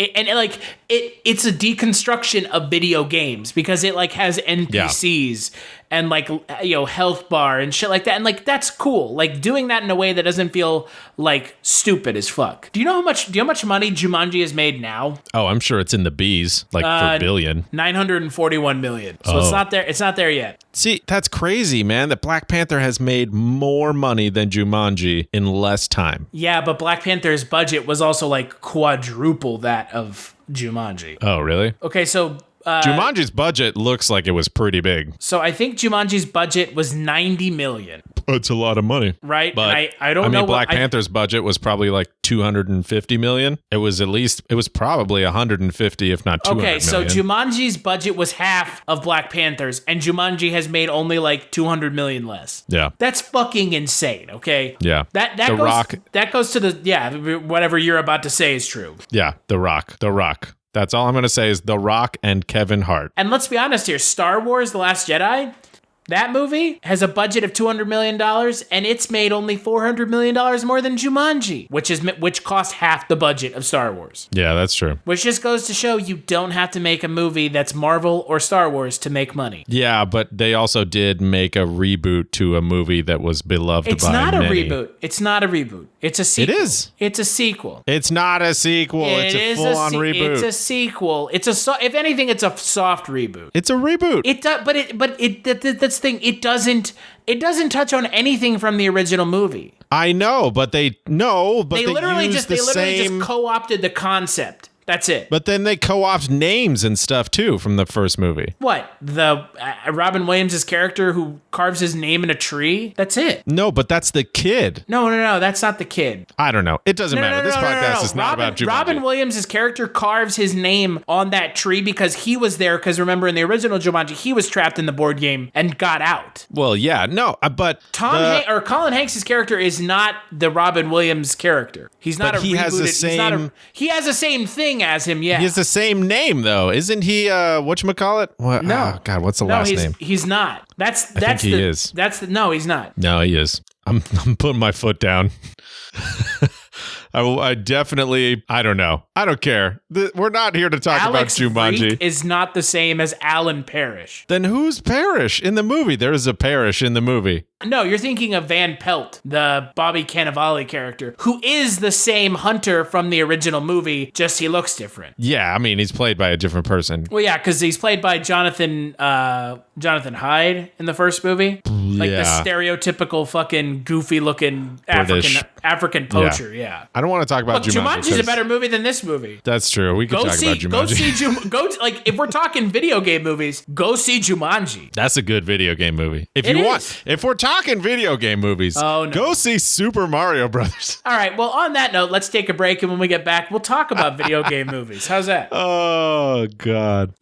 [SPEAKER 4] a deconstruction of video games because it like has NPCs and like, you know, health bar and shit like that. And like, that's cool. Like doing that in a way that doesn't feel like stupid as fuck. Do you know how much money Jumanji has made now?
[SPEAKER 5] Oh, I'm sure it's in the B's, like for billion.
[SPEAKER 4] 941 million. So It's not there. It's not there yet.
[SPEAKER 5] See, that's crazy, man. That Black Panther has made more money than Jumanji in less time.
[SPEAKER 4] Yeah, but Black Panther's budget was also like quadruple that of Jumanji.
[SPEAKER 5] Oh, really?
[SPEAKER 4] Okay, so...
[SPEAKER 5] Jumanji's budget looks like it was pretty big.
[SPEAKER 4] So I think Jumanji's budget was 90 million.
[SPEAKER 5] It's a lot of money.
[SPEAKER 4] Right?
[SPEAKER 5] But
[SPEAKER 4] I don't know.
[SPEAKER 5] I mean, Black Panther's budget was probably like 250 million. It was probably 150, if not 200 million.
[SPEAKER 4] Okay, so Jumanji's budget was half of Black Panther's, and Jumanji has made only like 200 million less.
[SPEAKER 5] Yeah.
[SPEAKER 4] That's fucking insane, okay?
[SPEAKER 5] Yeah.
[SPEAKER 4] That goes to the, whatever you're about to say is true.
[SPEAKER 5] Yeah, The Rock. That's all I'm going to say is The Rock and Kevin Hart.
[SPEAKER 4] And let's be honest here, Star Wars The Last Jedi, that movie has a budget of $200 million, and it's made only $400 million more than Jumanji, which cost half the budget of Star Wars.
[SPEAKER 5] Yeah, that's true.
[SPEAKER 4] Which just goes to show you don't have to make a movie that's Marvel or Star Wars to make money.
[SPEAKER 5] Yeah, but they also did make a reboot to a movie that was beloved by many.
[SPEAKER 4] It's not a reboot. It's a sequel.
[SPEAKER 5] It is.
[SPEAKER 4] It's a sequel.
[SPEAKER 5] It's not a sequel. It's a full-on reboot.
[SPEAKER 4] It's a sequel. If anything, it's a soft reboot.
[SPEAKER 5] It's a reboot.
[SPEAKER 4] That's the thing. It doesn't touch on anything from the original movie.
[SPEAKER 5] I know, but they literally just
[SPEAKER 4] co-opted the concept. That's it.
[SPEAKER 5] But then they co-opt names and stuff too from the first movie.
[SPEAKER 4] What? The Robin Williams' character who carves his name in a tree? That's it.
[SPEAKER 5] No, but that's the kid.
[SPEAKER 4] No, that's not the kid.
[SPEAKER 5] I don't know. It doesn't matter. This podcast is not about Jumanji.
[SPEAKER 4] Robin Williams' character carves his name on that tree because he was there. Because remember, in the original Jumanji, he was trapped in the board game and got out.
[SPEAKER 5] Well, yeah, no, but
[SPEAKER 4] Colin Hanks' character is not the Robin Williams character. He's not
[SPEAKER 5] he has the same.
[SPEAKER 4] He has the same thing as him. Yeah,
[SPEAKER 5] he has the same name though, isn't he? Whatchamacallit? What?
[SPEAKER 4] No,
[SPEAKER 5] oh, God, what's the last name?
[SPEAKER 4] He's not.
[SPEAKER 5] I think he is.
[SPEAKER 4] No, he's not.
[SPEAKER 5] No, he is. I'm putting my foot down. I definitely, I don't know. I don't care. We're not here to talk
[SPEAKER 4] Alex
[SPEAKER 5] about Jumanji.
[SPEAKER 4] Freak is not the same as Alan Parrish.
[SPEAKER 5] Then who's Parrish in the movie? There is a Parrish in the movie.
[SPEAKER 4] No, you're thinking of Van Pelt, the Bobby Cannavale character, who is the same Hunter from the original movie, just he looks different.
[SPEAKER 5] Yeah, I mean, he's played by a different person.
[SPEAKER 4] Well, yeah, because he's played by Jonathan Hyde in the first movie. Like the stereotypical fucking goofy-looking African poacher, yeah.
[SPEAKER 5] I don't want to talk about Jumanji.
[SPEAKER 4] Jumanji's a better movie than this movie.
[SPEAKER 5] That's true. We could talk about Jumanji.
[SPEAKER 4] Like, if we're talking video game movies, go see Jumanji.
[SPEAKER 5] That's a good video game movie. If we're talking video game movies, go see Super Mario Brothers.
[SPEAKER 4] All right, well, on that note, let's take a break, and when we get back, we'll talk about video game movies. How's that?
[SPEAKER 5] Oh, God.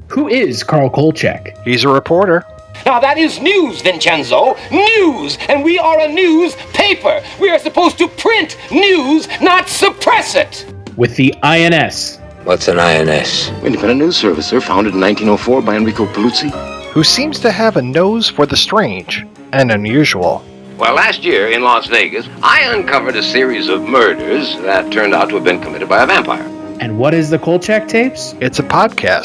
[SPEAKER 4] Who is Carl Kolchak?
[SPEAKER 12] He's a reporter.
[SPEAKER 13] Now that is news, Vincenzo. News! And we are a newspaper. We are supposed to print news, not suppress it.
[SPEAKER 4] With the INS.
[SPEAKER 8] What's an INS?
[SPEAKER 12] Independent news service, sir, founded in 1904 by Enrico Paluzzi. Who seems to have a nose for the strange and unusual.
[SPEAKER 13] Well, last year in Las Vegas, I uncovered a series of murders that turned out to have been committed by a vampire.
[SPEAKER 4] And what is the Kolchak tapes?
[SPEAKER 12] It's a podcast.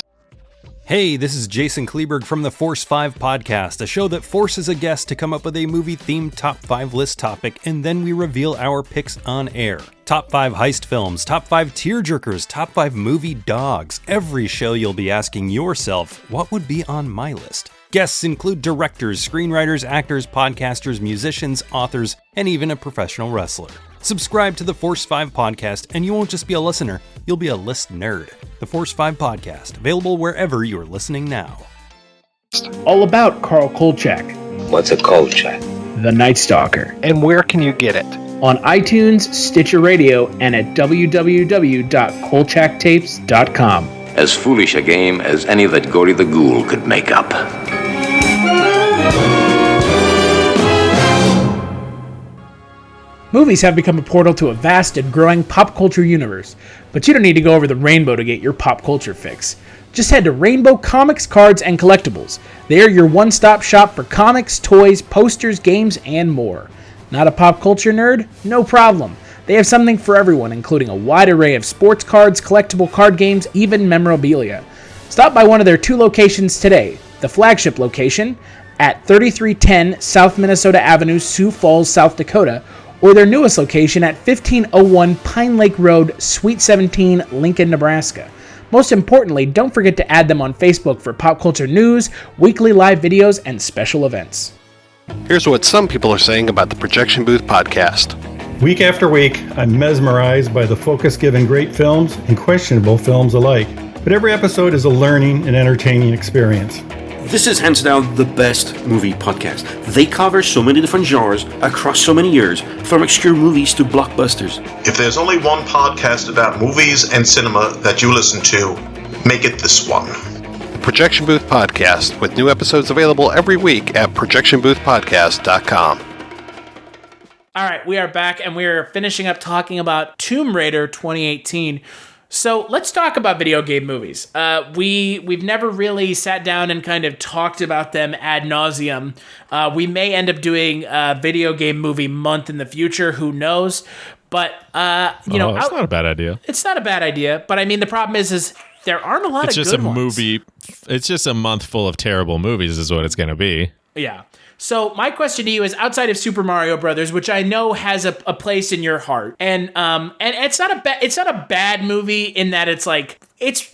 [SPEAKER 14] Hey, this is Jason Kleberg from the Force 5 podcast, a show that forces a guest to come up with a movie-themed top 5 list topic, and then we reveal our picks on air. Top 5 heist films, top 5 tearjerkers, top 5 movie dogs. Every show you'll be asking yourself, what would be on my list? Guests include directors, screenwriters, actors, podcasters, musicians, authors, and even a professional wrestler. Subscribe to the Force 5 podcast, and you won't just be a listener, you'll be a list nerd. The Force 5 podcast, available wherever you're listening now.
[SPEAKER 4] All about Carl Kolchak.
[SPEAKER 8] What's a Kolchak?
[SPEAKER 4] The Night Stalker.
[SPEAKER 12] And where can you get it?
[SPEAKER 4] On iTunes, Stitcher Radio, and at www.kolchaktapes.com.
[SPEAKER 15] As foolish a game as any that Gory the Ghoul could make up.
[SPEAKER 4] Movies have become a portal to a vast and growing pop culture universe, but you don't need to go over the rainbow to get your pop culture fix. Just head to Rainbow Comics, Cards, and Collectibles. They are your one-stop shop for comics, toys, posters, games, and more. Not a pop culture nerd? No problem. They have something for everyone, including a wide array of sports cards, collectible card games, even memorabilia. Stop by one of their 2 locations today. The flagship location at 3310 South Minnesota Avenue, Sioux Falls, South Dakota, or their newest location at 1501 Pine Lake Road, Suite 17, Lincoln, Nebraska. Most importantly, don't forget to add them on Facebook for pop culture news, weekly live videos, and special events.
[SPEAKER 12] Here's what some people are saying about the Projection Booth podcast.
[SPEAKER 16] Week after week, I'm mesmerized by the focus given great films and questionable films alike. But every episode is a learning and entertaining experience.
[SPEAKER 17] This is hands down the best movie podcast. They cover so many different genres across so many years, from obscure movies to blockbusters.
[SPEAKER 18] If there's only one podcast about movies and cinema that you listen to, make it this one.
[SPEAKER 12] The Projection Booth Podcast, with new episodes available every week at projectionboothpodcast.com.
[SPEAKER 4] All right, we are back, and we are finishing up talking about Tomb Raider 2018. So let's talk about video game movies. We've never really sat down and kind of talked about them ad nauseum. We may end up doing a video game movie month in the future. Who knows? But
[SPEAKER 5] it's not a bad idea.
[SPEAKER 4] It's not a bad idea. But I mean, the problem is there aren't a lot of good ones.
[SPEAKER 5] It's just a movie. It's just a month full of terrible movies, is what it's going to be.
[SPEAKER 4] Yeah. So my question to you is, outside of Super Mario Brothers, which I know has a place in your heart, and it's not a bad movie in that it's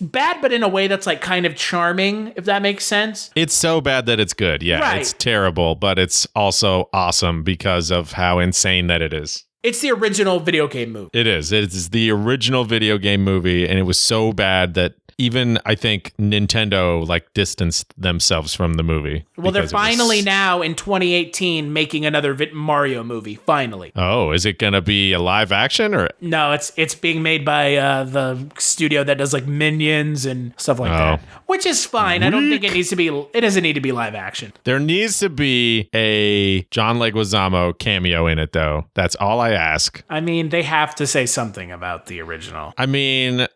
[SPEAKER 4] bad, but in a way that's like kind of charming, if that makes sense.
[SPEAKER 5] It's so bad that it's good. Yeah, right. It's terrible, but it's also awesome because of how insane that it is.
[SPEAKER 4] It's the original video game movie.
[SPEAKER 5] It is. It is the original video game movie, and it was so bad that even, I think, Nintendo distanced themselves from the movie.
[SPEAKER 4] Well, they're finally now in 2018 making another Mario movie. Finally.
[SPEAKER 5] Oh, is it gonna be a live action or?
[SPEAKER 4] No, it's being made by the studio that does Minions and stuff like that, which is fine. Weak. I don't think it needs to be. It doesn't need to be live action.
[SPEAKER 5] There needs to be a John Leguizamo cameo in it, though. That's all I ask.
[SPEAKER 4] I mean, they have to say something about the original.
[SPEAKER 5] I mean,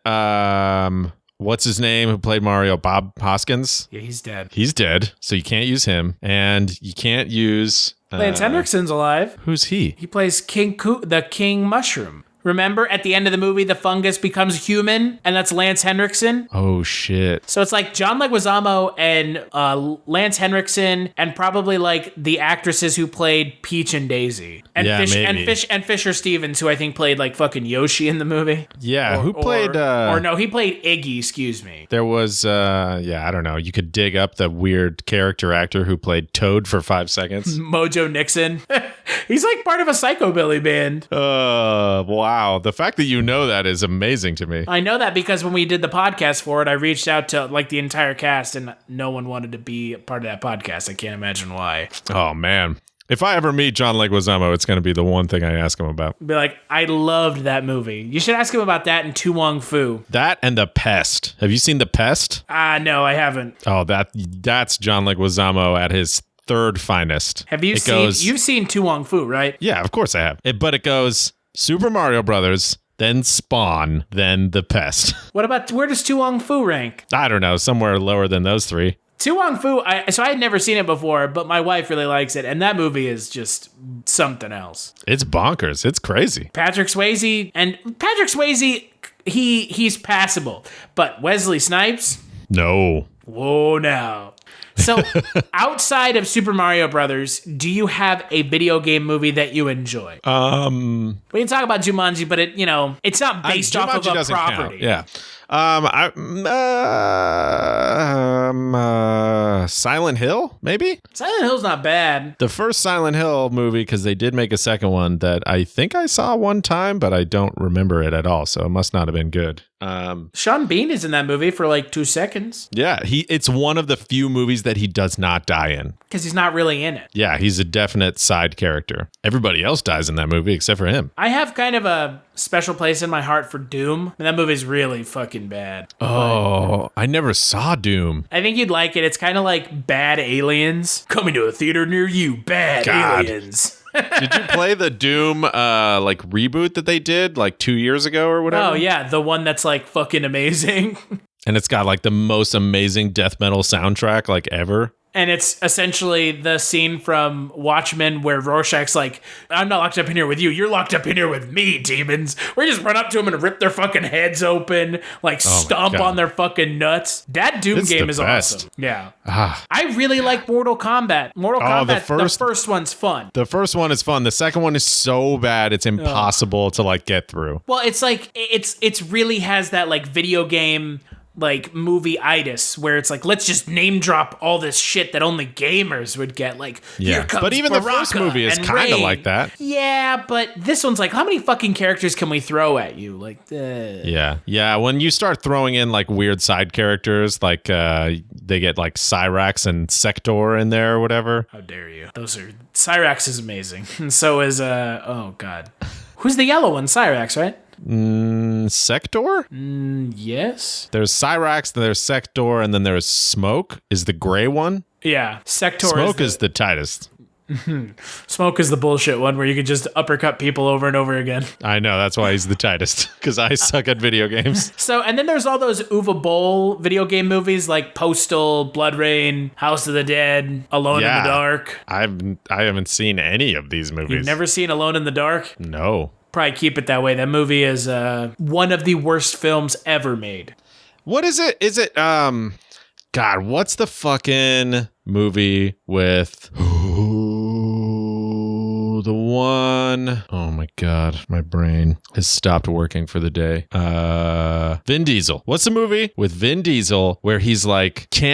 [SPEAKER 5] what's his name who played Mario? Bob Hoskins?
[SPEAKER 4] Yeah, he's dead.
[SPEAKER 5] He's dead, so you can't use him. And you can't use...
[SPEAKER 4] Lance Henriksen's alive.
[SPEAKER 5] Who's he?
[SPEAKER 4] He plays the King Mushroom. Remember, at the end of the movie, the fungus becomes human, and that's Lance Henriksen?
[SPEAKER 5] Oh, shit.
[SPEAKER 4] So it's like John Leguizamo and Lance Henriksen, and probably like the actresses who played Peach and Daisy. And and Fisher Stevens, who I think played like fucking Yoshi in the movie.
[SPEAKER 5] Yeah, who played...
[SPEAKER 4] or no, he played Iggy, excuse me.
[SPEAKER 5] There was, I don't know. You could dig up the weird character actor who played Toad for 5 seconds.
[SPEAKER 4] Mojo Nixon. He's like part of a psychobilly band.
[SPEAKER 5] Wow. The fact that you know that is amazing to me.
[SPEAKER 4] I know that because when we did the podcast for it, I reached out to like the entire cast and no one wanted to be a part of that podcast. I can't imagine why.
[SPEAKER 5] Oh, man. If I ever meet John Leguizamo, it's going to be the one thing I ask him about.
[SPEAKER 4] Be like, I loved that movie. You should ask him about that and Tu Wong Fu.
[SPEAKER 5] That and The Pest. Have you seen The Pest?
[SPEAKER 4] No, I haven't.
[SPEAKER 5] Oh, that's John Leguizamo at his third finest.
[SPEAKER 4] Have you you've seen Tu Wong Fu, right?
[SPEAKER 5] Yeah, of course I have. But it goes Super Mario Brothers, then Spawn, then The Pest.
[SPEAKER 4] Where does Tu Wong Fu rank?
[SPEAKER 5] I don't know, somewhere lower than those three.
[SPEAKER 4] Tu Wong Fu, so I had never seen it before, but my wife really likes it, and that movie is just something else.
[SPEAKER 5] It's bonkers. It's crazy.
[SPEAKER 4] Patrick Swayze, he's passable, but Wesley Snipes?
[SPEAKER 5] No.
[SPEAKER 4] Whoa, now. So, outside of Super Mario Brothers, do you have a video game movie that you enjoy? We can talk about Jumanji, but it's not based off of a property.
[SPEAKER 5] Count. Yeah. Silent Hill, maybe?
[SPEAKER 4] Silent Hill's not bad.
[SPEAKER 5] The first Silent Hill movie, because they did make a second one that I think I saw one time, but I don't remember it at all, so it must not have been good.
[SPEAKER 4] Sean Bean is in that movie for like 2 seconds.
[SPEAKER 5] Yeah, it's one of the few movies that he does not die in.
[SPEAKER 4] Because he's not really in it.
[SPEAKER 5] Yeah, he's a definite side character. Everybody else dies in that movie except for him.
[SPEAKER 4] I have kind of a special place in my heart for Doom. And that movie's really fucking bad.
[SPEAKER 5] Oh, I never saw Doom.
[SPEAKER 4] I think you'd like it. It's kind of like Bad Aliens. Coming to a theater near you, Bad Aliens.
[SPEAKER 5] Did you play the Doom reboot that they did like 2 years ago or whatever?
[SPEAKER 4] Oh yeah, the one that's like fucking amazing.
[SPEAKER 5] And it's got like the most amazing death metal soundtrack like ever.
[SPEAKER 4] And it's essentially the scene from Watchmen where Rorschach's like, I'm not locked up in here with you. You're locked up in here with me, demons. We just run up to them and rip their fucking heads open, like stomp on their fucking nuts. That Doom game is awesome. Yeah. I really like Mortal Kombat. Mortal Kombat, the first one's fun.
[SPEAKER 5] The first one is fun. The second one is so bad, it's impossible to like get through.
[SPEAKER 4] Well, it's like, it's really has that like video game like movie-itis where it's like, let's just name drop all this shit that only gamers would get. Like, here comes
[SPEAKER 5] but even
[SPEAKER 4] Baraka
[SPEAKER 5] the first movie is kind of like that.
[SPEAKER 4] Yeah, but this one's like, how many fucking characters can we throw at you? Like,
[SPEAKER 5] yeah. When you start throwing in like weird side characters, like they get like Cyrax and Sector in there or whatever.
[SPEAKER 4] How dare you? Cyrax is amazing, and so is oh god, who's the yellow one? Cyrax, right?
[SPEAKER 5] Sector?
[SPEAKER 4] Yes.
[SPEAKER 5] There's Cyrax, then there's Sector, and then there's Smoke is the gray one.
[SPEAKER 4] Yeah, Sector
[SPEAKER 5] Smoke is the tightest.
[SPEAKER 4] Smoke is the bullshit one where you can just uppercut people over and over again.
[SPEAKER 5] I know, that's why he's the tightest, because I suck at video games.
[SPEAKER 4] So, and then there's all those Uwe Boll video game movies like Postal, Blood Rain, House of the Dead, Alone in the Dark.
[SPEAKER 5] I haven't seen any of these movies.
[SPEAKER 4] You've never seen Alone in the Dark?
[SPEAKER 5] No.
[SPEAKER 4] Probably keep it that way. That movie is one of the worst films ever made.
[SPEAKER 5] What is it? Is it God, what's the fucking movie with the one? Oh my god, my brain has stopped working for the day. Vin Diesel. What's the movie with Vin Diesel where he's like he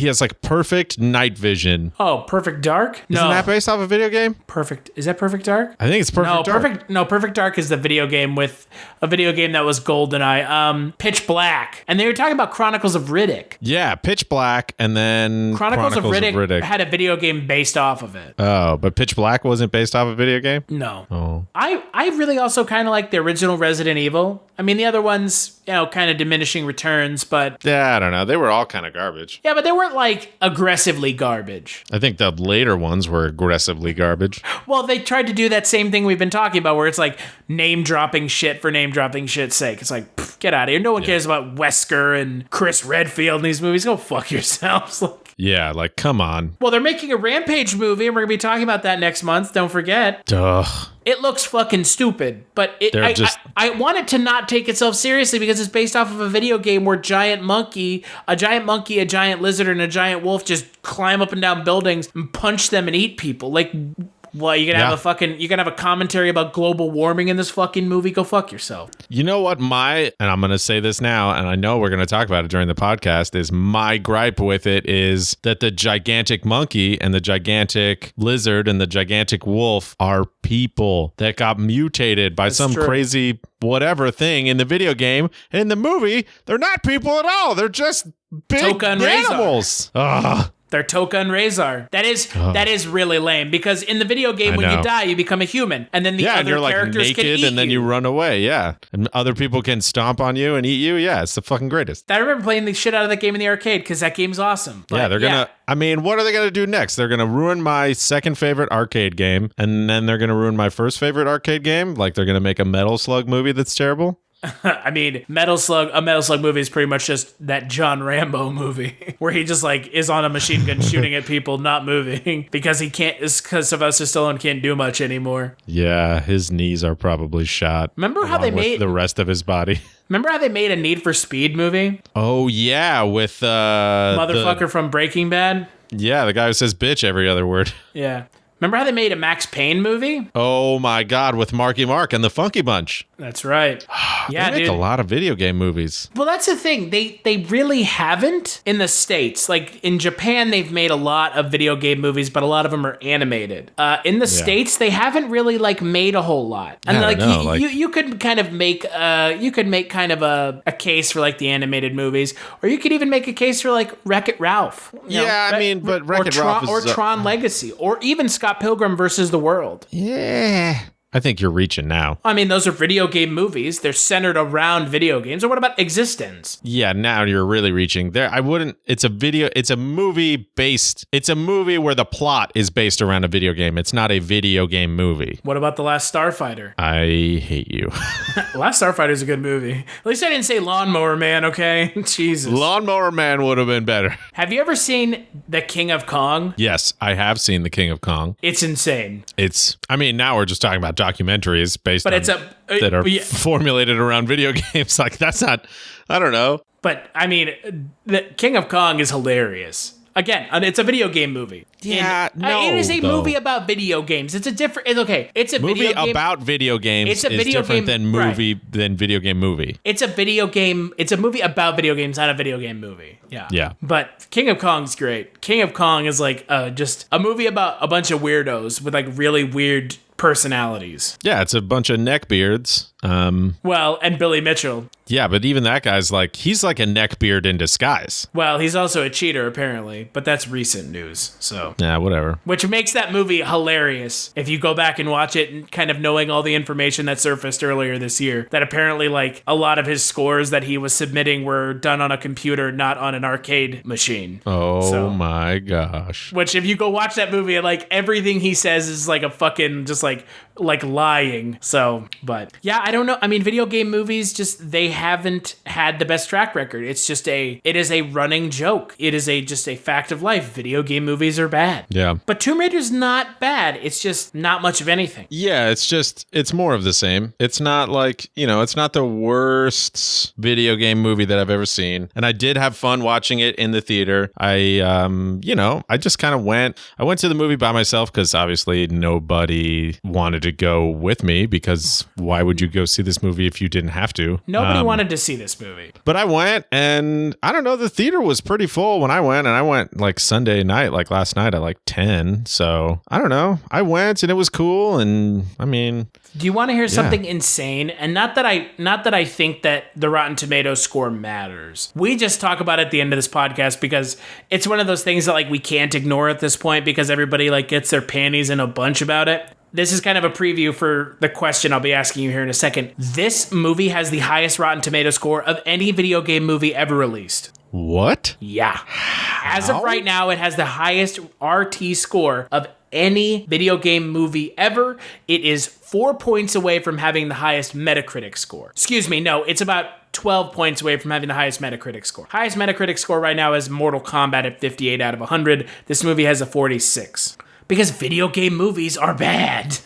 [SPEAKER 5] has like perfect night vision?
[SPEAKER 4] Oh, Perfect Dark?
[SPEAKER 5] Isn't that based off a video game?
[SPEAKER 4] Is that Perfect Dark?
[SPEAKER 5] I think it's Perfect Dark.
[SPEAKER 4] Perfect Dark is the video game with a video game that was GoldenEye. Pitch Black. And they were talking about Chronicles of Riddick.
[SPEAKER 5] Yeah, Pitch Black, and then
[SPEAKER 4] Chronicles of Riddick had a video game based off of it.
[SPEAKER 5] Oh, but Pitch Black wasn't based off of video game?
[SPEAKER 4] No.
[SPEAKER 5] Oh.
[SPEAKER 4] I really also kind of like the original Resident Evil. I mean, the other ones, kind of diminishing returns, but...
[SPEAKER 5] Yeah, I don't know. They were all kind of garbage.
[SPEAKER 4] Yeah, but they weren't, like, aggressively garbage.
[SPEAKER 5] I think the later ones were aggressively garbage.
[SPEAKER 4] Well, they tried to do that same thing we've been talking about, where it's like name-dropping shit for name-dropping shit's sake. It's like, pff, get out of here. No one cares about Wesker and Chris Redfield in these movies. Go fuck yourselves.
[SPEAKER 5] Yeah, like, come on.
[SPEAKER 4] Well, they're making a Rampage movie, and we're going to be talking about that next month. Don't forget.
[SPEAKER 5] Duh.
[SPEAKER 4] It looks fucking stupid, but I want it to not take itself seriously because it's based off of a video game where a giant monkey, a giant lizard, and a giant wolf just climb up and down buildings and punch them and eat people. Like, well, you're gonna have a commentary about global warming in this fucking movie? Go fuck yourself.
[SPEAKER 5] You know what and I'm gonna say this now, and I know we're gonna talk about it during the podcast, is my gripe with it is that the gigantic monkey and the gigantic lizard and the gigantic wolf are people that got mutated by crazy whatever thing in the video game. And in the movie, they're not people at all. They're just big animals. Ugh.
[SPEAKER 4] They're Toka and Razor. That is really lame because in the video game, when you die, you become a human, and then the other
[SPEAKER 5] you're
[SPEAKER 4] characters
[SPEAKER 5] like
[SPEAKER 4] can
[SPEAKER 5] naked,
[SPEAKER 4] eat
[SPEAKER 5] and then you run away. Yeah, and other people can stomp on you and eat you. Yeah, it's the fucking greatest.
[SPEAKER 4] I remember playing the shit out of that game in the arcade because that game's awesome. But
[SPEAKER 5] yeah, they're gonna. I mean, what are they gonna do next? They're gonna ruin my second favorite arcade game, and then they're gonna ruin my first favorite arcade game. Like they're gonna make a Metal Slug movie that's terrible.
[SPEAKER 4] I mean, a Metal Slug movie is pretty much just that John Rambo movie where he just like is on a machine gun shooting at people, not moving because Sylvester Stallone can't do much anymore.
[SPEAKER 5] Yeah, his knees are probably shot.
[SPEAKER 4] Remember how they made
[SPEAKER 5] the rest of his body?
[SPEAKER 4] Remember how they made a Need for Speed movie?
[SPEAKER 5] Oh yeah, with
[SPEAKER 4] motherfucker from Breaking Bad.
[SPEAKER 5] Yeah, the guy who says bitch every other word.
[SPEAKER 4] Yeah. Remember how they made a Max Payne movie?
[SPEAKER 5] Oh my God, with Marky Mark and the Funky Bunch.
[SPEAKER 4] That's right.
[SPEAKER 5] Yeah, they make a lot of video game movies.
[SPEAKER 4] Well, that's the thing. They really haven't in the States. Like in Japan, they've made a lot of video game movies, but a lot of them are animated. In the States, they haven't really like made a whole lot. And you could kind of make a case for like the animated movies, or you could even make a case for like Wreck-It Ralph.
[SPEAKER 5] But Wreck-It Ralph
[SPEAKER 4] or Tron Legacy, or even Scott Pilgrim versus the World.
[SPEAKER 5] Yeah. I think you're reaching now.
[SPEAKER 4] I mean, those are video game movies. They're centered around video games. Or what about Existence?
[SPEAKER 5] Yeah, now you're really reaching there. It's a movie where the plot is based around a video game. It's not a video game movie.
[SPEAKER 4] What about The Last Starfighter?
[SPEAKER 5] I hate you.
[SPEAKER 4] Last Starfighter is a good movie. At least I didn't say Lawnmower Man, okay? Jesus.
[SPEAKER 5] Lawnmower Man would have been better.
[SPEAKER 4] Have you ever seen The King of Kong?
[SPEAKER 5] Yes, I have seen The King of Kong.
[SPEAKER 4] It's insane.
[SPEAKER 5] Now we're just talking about documentaries that are formulated around video games. Like that's not, I don't know.
[SPEAKER 4] But I mean, The King of Kong is hilarious. Again, it's a video game movie.
[SPEAKER 5] Yeah,
[SPEAKER 4] it is a movie about video games. It's a
[SPEAKER 5] movie about video games. It's a video game than video game movie.
[SPEAKER 4] It's a video game. It's a movie about video games, not a video game movie. Yeah.
[SPEAKER 5] Yeah.
[SPEAKER 4] But King of Kong's great. King of Kong is like just a movie about a bunch of weirdos with like really weird personalities.
[SPEAKER 5] Yeah, it's a bunch of neckbeards.
[SPEAKER 4] And Billy Mitchell.
[SPEAKER 5] Yeah, but even that guy's he's like a neckbeard in disguise.
[SPEAKER 4] Well, he's also a cheater, apparently, but that's recent news, so.
[SPEAKER 5] Yeah, whatever.
[SPEAKER 4] Which makes that movie hilarious if you go back and watch it and kind of knowing all the information that surfaced earlier this year. That apparently, a lot of his scores that he was submitting were done on a computer, not on an arcade machine.
[SPEAKER 5] Oh my gosh.
[SPEAKER 4] Which, if you go watch that movie, everything he says is a fucking just lying. So, but yeah, I don't know. I mean, video game movies they haven't had the best track record. It is a running joke. It is just a fact of life. Video game movies are bad.
[SPEAKER 5] Yeah.
[SPEAKER 4] But Tomb Raider's not bad. It's just not much of anything.
[SPEAKER 5] Yeah, it's more of the same. It's not it's not the worst video game movie that I've ever seen. And I did have fun watching it in the theater. I just kind of went to the movie by myself because obviously nobody wanted to go with me because why would you go see this movie if you didn't have to?
[SPEAKER 4] Nobody wanted to see this movie.
[SPEAKER 5] But I went, and I don't know, the theater was pretty full when I went, and I went Sunday night, last night at 10. So I don't know. I went and it was cool. And I mean,
[SPEAKER 4] do you want to hear something insane? And not that I think that the Rotten Tomatoes score matters. We just talk about it at the end of this podcast because it's one of those things that we can't ignore at this point because everybody gets their panties in a bunch about it. this is kind of a preview for the question I'll be asking you here in a second. This movie has the highest Rotten Tomato score of any video game movie ever released.
[SPEAKER 5] What?
[SPEAKER 4] Yeah. As of right now, it has the highest RT score of any video game movie ever. It is 4 points away from having the highest Metacritic score. Excuse me, no, it's about 12 points away from having the highest Metacritic score. Highest Metacritic score right now is Mortal Kombat at 58 out of 100. This movie has a 46. Because video game movies are bad.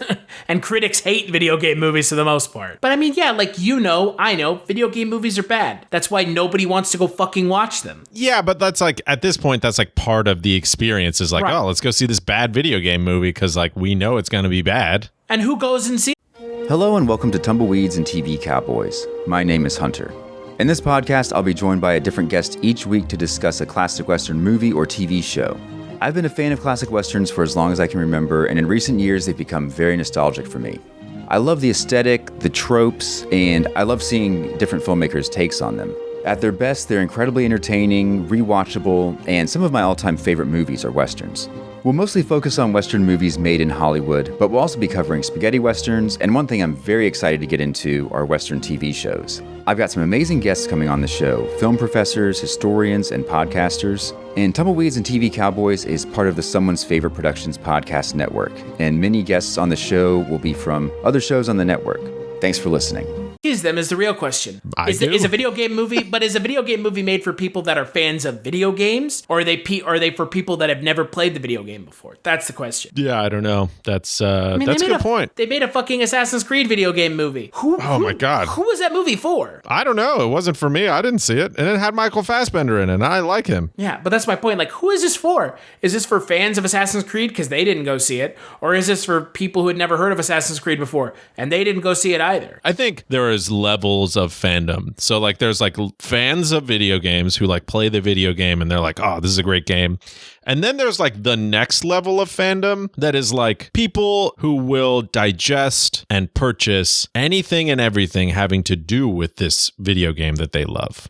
[SPEAKER 4] And critics hate video game movies for the most part. But I mean, yeah, like I know, video game movies are bad. That's why nobody wants to go fucking watch them.
[SPEAKER 5] Yeah, but that's like, at this point, that's like part of the experience is like, oh, let's go see this bad video game movie because like we know it's going to be bad.
[SPEAKER 4] And who goes and sees?
[SPEAKER 19] Hello and welcome to Tumbleweeds and TV Cowboys. My name is Hunter. In this podcast, I'll be joined by a different guest each week to discuss a classic Western movie or TV show. I've been a fan of classic Westerns for as long as I can remember, and in recent years, they've become very nostalgic for me. I love the aesthetic, the tropes, and I love seeing different filmmakers' takes on them. At their best, they're incredibly entertaining, rewatchable, and some of my all-time favorite movies are Westerns. We'll mostly focus on Western movies made in Hollywood, but we'll also be covering spaghetti Westerns, and one thing I'm very excited to get into are Western TV shows. I've got some amazing guests coming on the show, film professors, historians, and podcasters. And Tumbleweeds and TV Cowboys is part of the Someone's Favorite Productions podcast network, and many guests on the show will be from other shows on the network. Thanks for listening.
[SPEAKER 4] Is them is the real question. Is a video game movie, but is a video game movie made for people that are fans of video games, or are they for people that have never played the video game before? That's the question.
[SPEAKER 5] Yeah, I don't know. That's a good point.
[SPEAKER 4] They made a fucking Assassin's Creed video game movie.
[SPEAKER 5] Oh my God.
[SPEAKER 4] Who was that movie for?
[SPEAKER 5] I don't know. It wasn't for me. I didn't see it. And it had Michael Fassbender in it, and I like him.
[SPEAKER 4] Yeah, but that's my point. Like, who is this for? Is this for fans of Assassin's Creed because they didn't go see it? Or is this for people who had never heard of Assassin's Creed before and they didn't go see it either?
[SPEAKER 5] I think there is levels of fandom. So like there's like fans of video games who like play the video game and they're like, oh, this is a great game. And then there's like the next level of fandom that is like people who will digest and purchase anything and everything having to do with this video game that they love.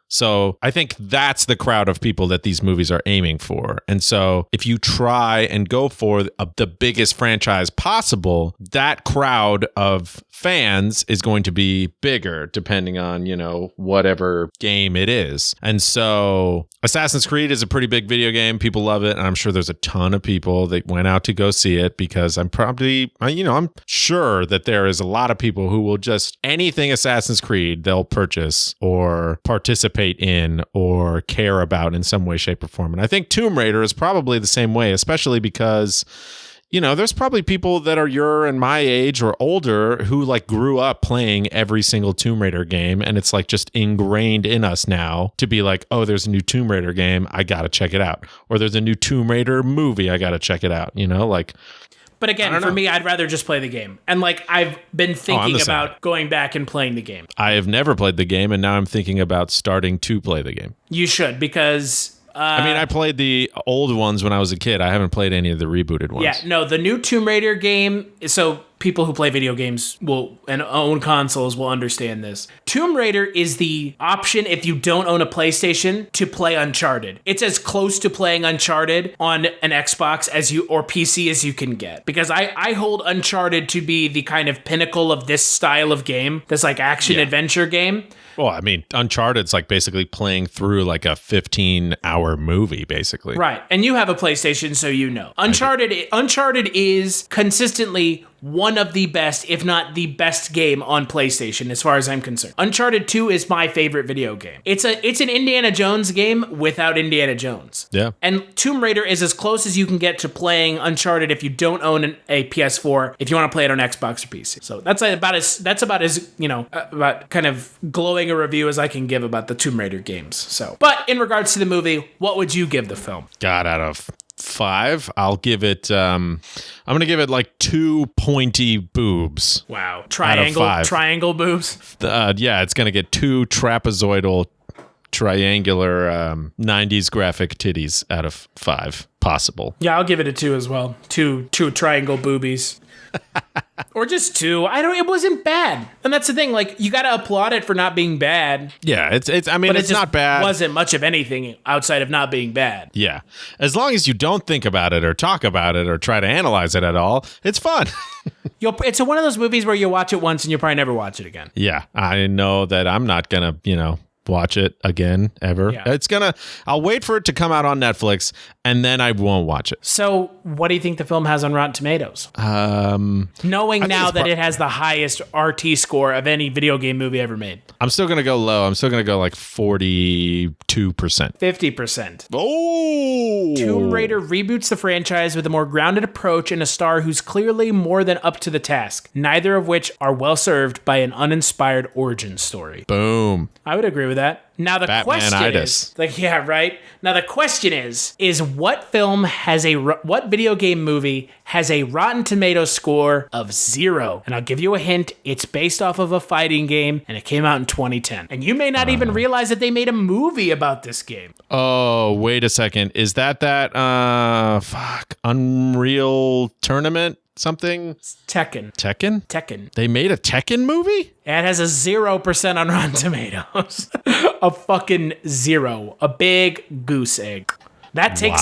[SPEAKER 5] So I think that's the crowd of people that these movies are aiming for. And so if you try and go for the biggest franchise possible, that crowd of fans is going to be bigger depending on, whatever game it is. And so Assassin's Creed is a pretty big video game. People love it. And I'm sure there's a ton of people that went out to go see it because I'm sure that there is a lot of people who will just anything Assassin's Creed they'll purchase or participate in or care about in some way, shape, or form. And I think Tomb Raider is probably the same way, especially because, there's probably people that are your and my age or older who like grew up playing every single Tomb Raider game. And it's like just ingrained in us now to be like, oh, there's a new Tomb Raider game. I got to check it out. Or there's a new Tomb Raider movie. I got to check it out.
[SPEAKER 4] But again, for me, I'd rather just play the game. And like, I've been thinking about going back and playing the game.
[SPEAKER 5] I have never played the game, and now I'm thinking about starting to play the game.
[SPEAKER 4] You should, because...
[SPEAKER 5] I played the old ones when I was a kid. I haven't played any of the rebooted ones.
[SPEAKER 4] Yeah, no, the new Tomb Raider game... So people who play video games and own consoles will understand this. Tomb Raider is the option if you don't own a PlayStation to play Uncharted. It's as close to playing Uncharted on an Xbox or PC as you can get. Because I hold Uncharted to be the kind of pinnacle of this style of game, this like action-adventure game.
[SPEAKER 5] Well, I mean, Uncharted's like basically playing through like a 15-hour movie, basically.
[SPEAKER 4] Right. And you have a PlayStation, so you know. Uncharted is consistently one of the best, if not the best game on PlayStation, as far as I'm concerned. Uncharted 2 is my favorite video game. It's an Indiana Jones game without Indiana Jones.
[SPEAKER 5] Yeah.
[SPEAKER 4] And Tomb Raider is as close as you can get to playing Uncharted if you don't own a PS4, if you want to play it on Xbox or PC. So that's about as about kind of glowing a review as I can give about the Tomb Raider games. So, but in regards to the movie, what would you give the film?
[SPEAKER 5] God, out of 5, I'll give it I'm gonna give it like 2 pointy boobs.
[SPEAKER 4] Wow. Triangle boobs.
[SPEAKER 5] Yeah, it's gonna get 2 trapezoidal triangular 90s graphic titties out of 5 possible.
[SPEAKER 4] Yeah, I'll give it a 2 as well. Two triangle boobies. Or just 2. It wasn't bad. And that's the thing, like, you got to applaud it for not being bad.
[SPEAKER 5] Yeah, it's not bad.
[SPEAKER 4] It wasn't much of anything outside of not being bad.
[SPEAKER 5] Yeah. As long as you don't think about it or talk about it or try to analyze it at all, it's fun.
[SPEAKER 4] It's one of those movies where you watch it once and you'll probably never watch it again.
[SPEAKER 5] Yeah, I know that I'm not going to, watch it again ever. Yeah. I'll wait for it to come out on Netflix and then I won't watch it.
[SPEAKER 4] So what do you think the film has on Rotten Tomatoes? Knowing now that it has the highest RT score of any video game movie ever made.
[SPEAKER 5] I'm still going to go low. I'm still going to go like 42%.
[SPEAKER 4] 50%.
[SPEAKER 5] Oh!
[SPEAKER 4] Tomb Raider reboots the franchise with a more grounded approach and a star who's clearly more than up to the task, neither of which are well served by an uninspired origin story.
[SPEAKER 5] Boom.
[SPEAKER 4] I would agree with that. Now the question is, Now the question is what video game movie has a Rotten Tomatoes score of 0? And I'll give you a hint. It's based off of a fighting game, and it came out in 2010. And you may not even realize that they made a movie about this game.
[SPEAKER 5] Oh, wait a second. Is that Unreal Tournament? Something?
[SPEAKER 4] Tekken.
[SPEAKER 5] They made a Tekken movie?
[SPEAKER 4] It has a 0% on Rotten Tomatoes. A fucking 0. A big goose egg. That takes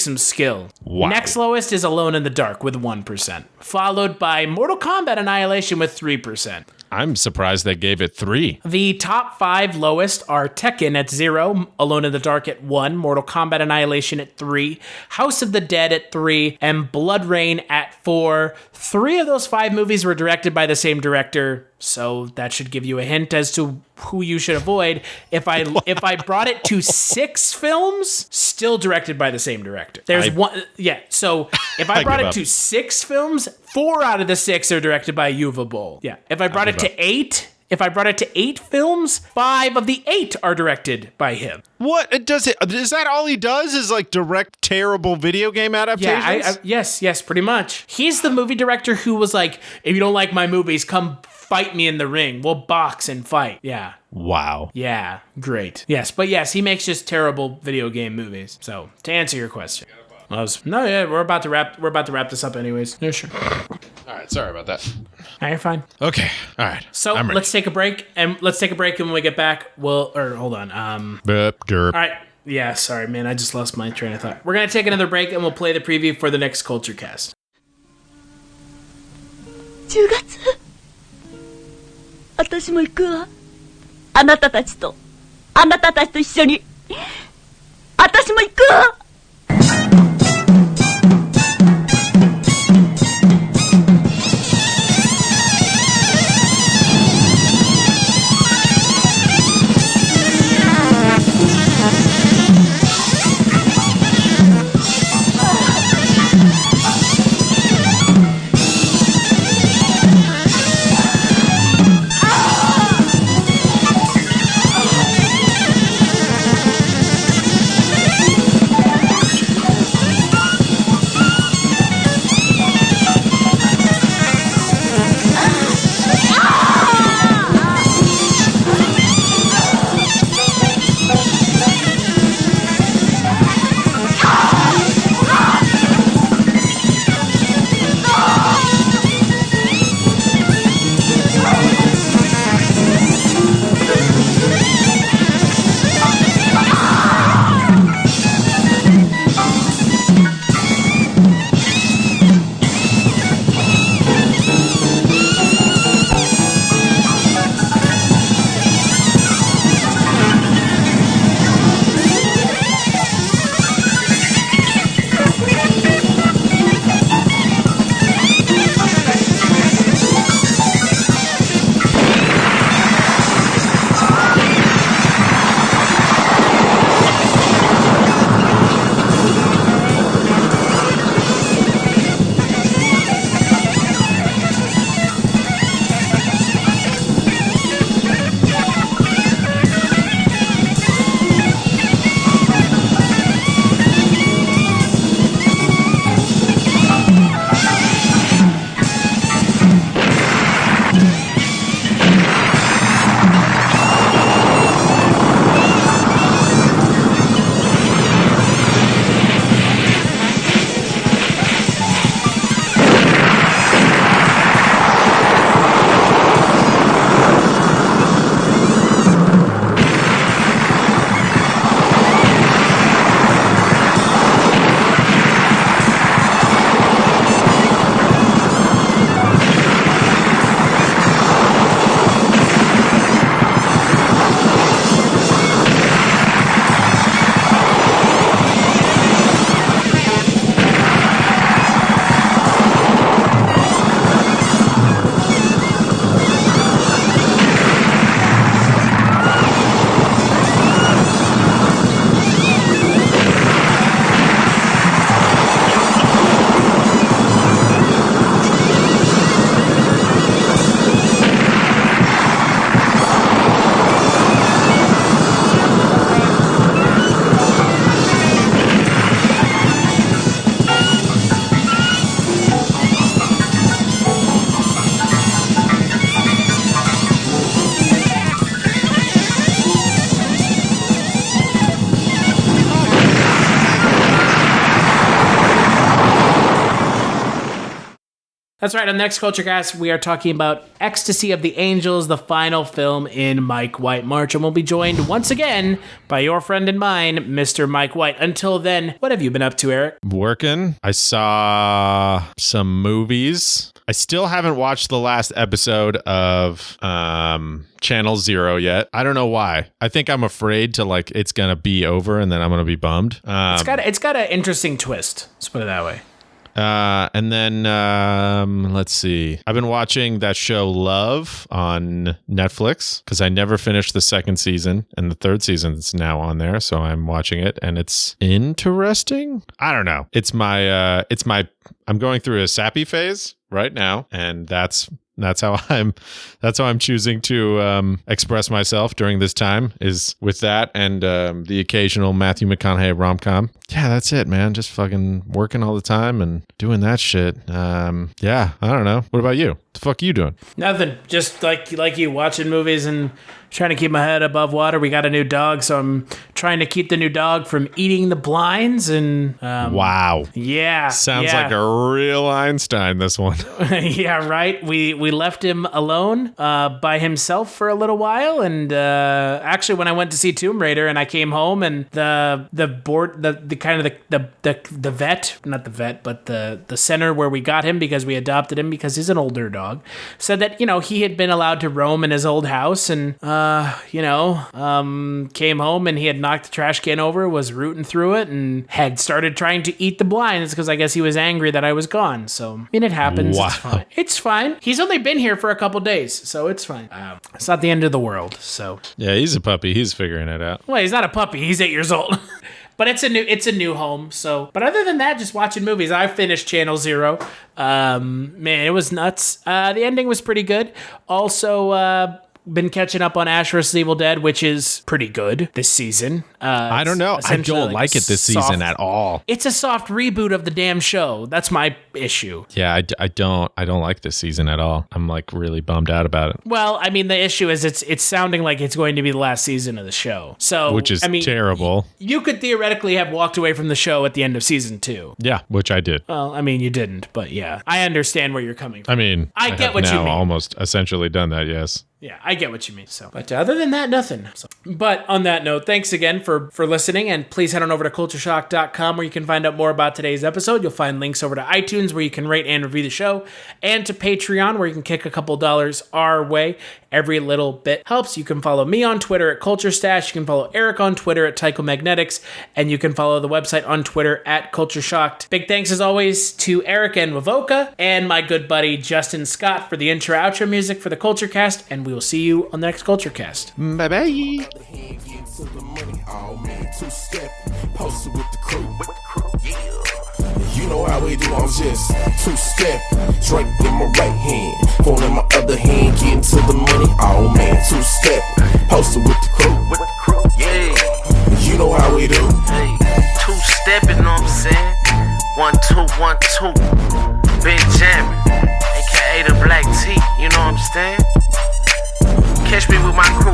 [SPEAKER 4] some skill.
[SPEAKER 5] Wow.
[SPEAKER 4] Next lowest is Alone in the Dark with 1%, followed by Mortal Kombat Annihilation with 3%.
[SPEAKER 5] I'm surprised they gave it 3.
[SPEAKER 4] The top 5 lowest are Tekken at 0, Alone in the Dark at 1, Mortal Kombat Annihilation at 3, House of the Dead at 3, and Blood Rain at 4. 3 of those 5 movies were directed by the same director, so that should give you a hint as to who you should avoid. If I brought it to 6 films, still directed by the same director. So if I brought it to 6 films, 4 out of the 6 are directed by Uwe Boll. Yeah. If I brought it to 8 films, 5 of the 8 are directed by him.
[SPEAKER 5] What? Is that all he does is like direct terrible video game adaptations?
[SPEAKER 4] Yeah, yes, pretty much. He's the movie director who was like, if you don't like my movies, come fight me in the ring. We'll box and fight. Yeah.
[SPEAKER 5] Wow.
[SPEAKER 4] Yeah, great. Yes, he makes just terrible video game movies. So, to answer your question. We're about to wrap this up anyways. Yeah, sure.
[SPEAKER 5] All right, sorry about that.
[SPEAKER 4] You're fine.
[SPEAKER 5] Okay. All right.
[SPEAKER 4] So let's take a break, and when we get back, hold on.
[SPEAKER 5] All
[SPEAKER 4] right. Yeah, sorry, man. I just lost my train of thought. We're gonna take another break, and we'll play the preview for the next Kulturecast.
[SPEAKER 20] 10月私も行くわ。あなたたちと一緒に私も行くわ。
[SPEAKER 4] That's right. On the next Kulturecast, we are talking about Ecstasy of the Angels, the final film in Mike White March, and we'll be joined once again by your friend and mine, Mr. Mike White. Until then, what have you been up to, Eric?
[SPEAKER 5] Working. I saw some movies. I still haven't watched the last episode of Channel Zero yet. I don't know why. I think I'm afraid to it's gonna be over and then I'm gonna be bummed.
[SPEAKER 4] It's got an interesting twist. Let's put it that way.
[SPEAKER 5] And then let's see. I've been watching that show Love on Netflix because I never finished the second season, and the third season's now on there, so I'm watching it, and it's interesting. I don't know. I'm going through a sappy phase right now, and that's how I'm choosing to express myself during this time, is with that and the occasional Matthew McConaughey rom-com. Yeah, that's it, man. Just fucking working all the time and doing that shit. Yeah, I don't know. What about you? What the fuck are you doing?
[SPEAKER 4] Nothing. Just like you, watching movies and trying to keep my head above water. We got a new dog, so I'm trying to keep the new dog from eating the blinds. And
[SPEAKER 5] wow.
[SPEAKER 4] Yeah.
[SPEAKER 5] Sounds like a real Einstein, this one.
[SPEAKER 4] Yeah, right. We left him alone by himself for a little while, and actually when I went to see Tomb Raider and I came home, and the center where we got him, because we adopted him because he's an older dog, said that he had been allowed to roam in his old house, and came home and he had knocked the trash can over, was rooting through it, and had started trying to eat the blinds because I guess he was angry that I was gone. So it happens.
[SPEAKER 5] Wow.
[SPEAKER 4] It's fine. He's only been here for a couple days, so it's fine. It's not the end of the world. So
[SPEAKER 5] yeah, he's a puppy. He's figuring it out.
[SPEAKER 4] Well, he's not a puppy. He's 8 years old. But it's a new home. So, but other than that, just watching movies. I finished Channel Zero. Man, it was nuts. The ending was pretty good. Also, been catching up on Ash vs. Evil Dead, which is pretty good this season.
[SPEAKER 5] I don't know. I don't like it this season at all.
[SPEAKER 4] It's a soft reboot of the damn show. That's my issue.
[SPEAKER 5] Yeah, I don't like this season at all. I'm really bummed out about it.
[SPEAKER 4] Well, I mean, the issue is it's sounding like it's going to be the last season of the show. So,
[SPEAKER 5] which is terrible.
[SPEAKER 4] You could theoretically have walked away from the show at the end of season 2.
[SPEAKER 5] Yeah, which I did.
[SPEAKER 4] Well, I mean, you didn't, but yeah, I understand where you're coming from.
[SPEAKER 5] I mean,
[SPEAKER 4] I get what you mean.
[SPEAKER 5] Almost essentially done that. Yes.
[SPEAKER 4] Yeah, I get what you mean. So, but other than that, nothing. So, but on that note, thanks again for listening, and please head on over to cultureshock.com where you can find out more about today's episode. You'll find links over to iTunes where you can rate and review the show, and to Patreon where you can kick a couple dollars our way. Every little bit helps. You can follow me on Twitter at CultureStash. You can follow Eric on Twitter at Tychomagnetics, and you can follow the website on Twitter at CultureShocked. Big thanks as always to Eric and Wavoka and my good buddy Justin Scott for the intro outro music for the Kulturecast, and we will see you on the next Kulturecast.
[SPEAKER 5] Bye-bye.
[SPEAKER 21] You know how we do, I'm just two-step, drink in my right hand, phone in my other hand, getting to the money, oh man, two-step, posted with the crew, yeah, you know how we do.
[SPEAKER 22] Hey, two-step, you know what I'm saying, 1, 2, 1, 2, Benjamin, aka the Black T, you know what I'm saying, catch me with my crew.